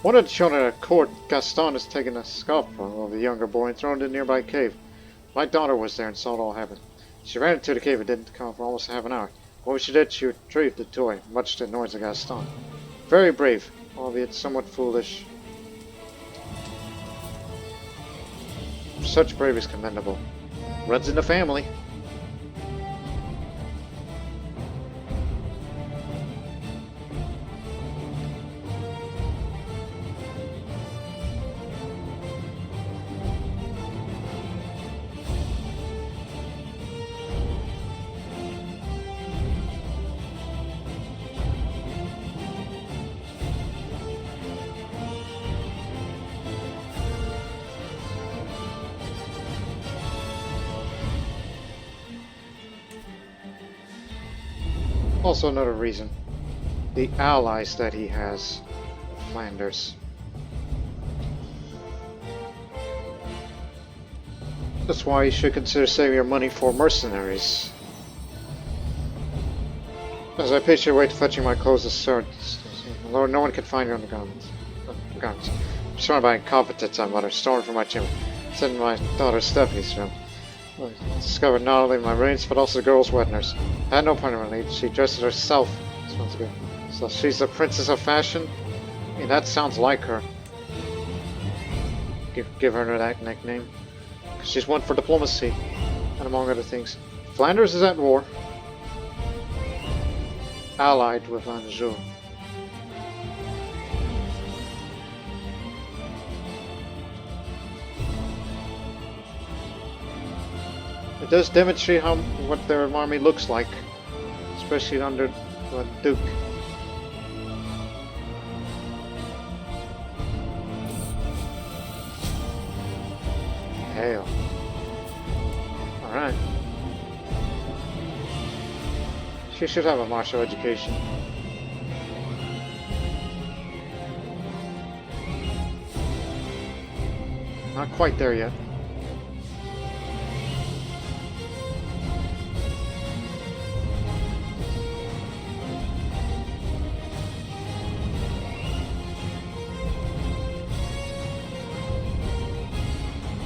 One of the children at court, Gaston, has taken a scalpel of a younger boy and thrown it in a nearby cave. My daughter was there and saw it all happen. She ran into the cave and didn't come for almost half an hour. When she did, she retrieved the toy, much to the noise of Gaston. Very brave, albeit somewhat foolish. Such bravery is commendable. Runs in the family. Also another reason, the allies that he has, Flanders. That's why you should consider saving your money for mercenaries. As I pace your way to fetching my clothes and swords, Lord, no one can find your undergarments. I'm surrounded by incompetence, I mutter, stormed from my chamber, sent in my daughter Stephanie's room. I discovered not only my rings, but also the girl's wet nurse. I had no partner in lead. She dresses herself. Sounds good. So she's the princess of fashion? I mean, that sounds like her. Give her that nickname. She's one for diplomacy, and among other things. Flanders is at war. Allied with Anjou. It does demonstrate what their army looks like, especially under the Duke. Hail. Alright. She should have a martial education. Not quite there yet.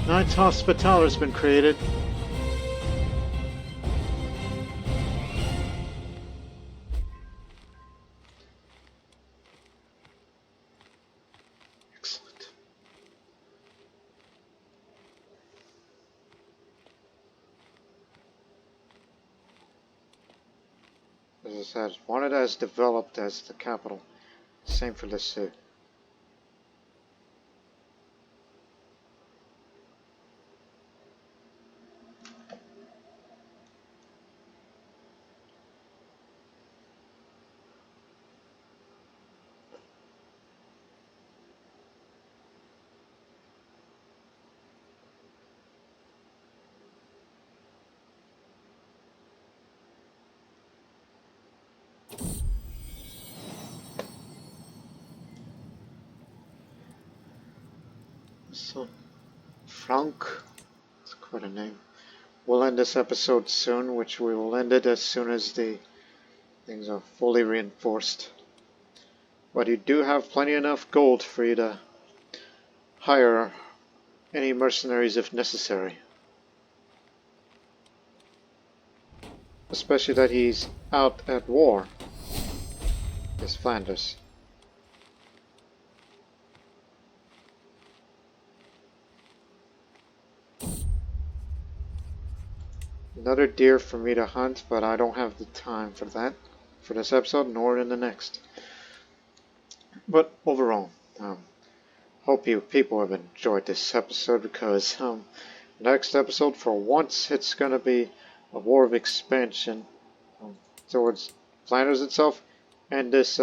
Knight's Hospital has been created. Excellent. As I said, wanted as developed as the capital. Same for this suit. So, Frank, it's quite a name. We'll end this episode soon, which we will end it as soon as the things are fully reinforced. But you do have plenty enough gold for you to hire any mercenaries if necessary. Especially that he's out at war. This Flanders. Another deer for me to hunt, but I don't have the time for that for this episode, nor in the next. But overall, hope you people have enjoyed this episode, because next episode, for once, it's going to be a war of expansion towards Flanders itself, and this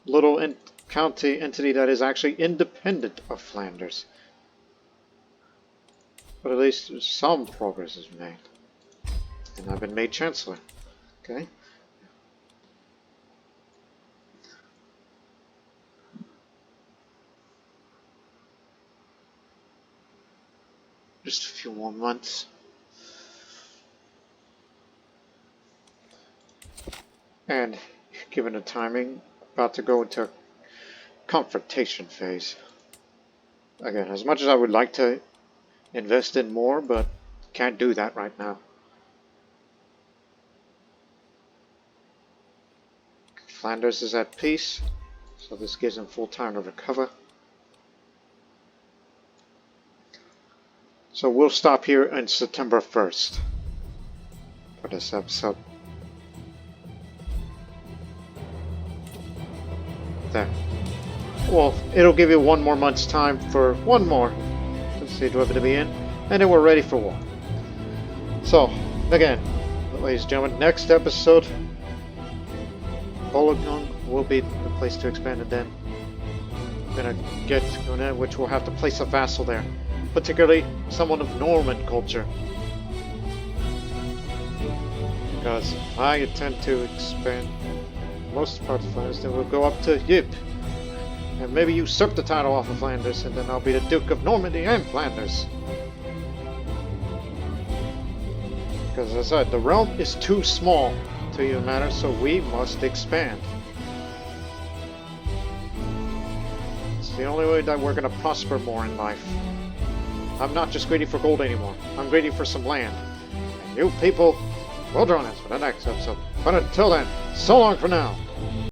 little county entity that is actually independent of Flanders. But at least some progress is made. And I've been made Chancellor. Okay? Just a few more months. And given the timing, about to go into confrontation phase. Again, as much as I would like to invest in more, but can't do that right now. Flanders is at peace, so this gives him full time to recover. So we'll stop here on September 1st for this episode. There. Well, it'll give you one more month's time for one more to see to be in, and then we're ready for war. So, again, ladies and gentlemen, next episode, Polygon will be the place to expand, and then we're gonna get Crusader, which will have to place a vassal there, particularly someone of Norman culture, because I intend to expand most parts of Flanders. Then we'll go up to VIET, and maybe usurp the title off of Flanders, and then I'll be the Duke of Normandy and Flanders. Because as I said, the realm is too small to even matter, so we must expand. It's the only way that we're going to prosper more in life. I'm not just greedy for gold anymore. I'm greedy for some land. And you people will join us for the next episode. But until then, so long for now.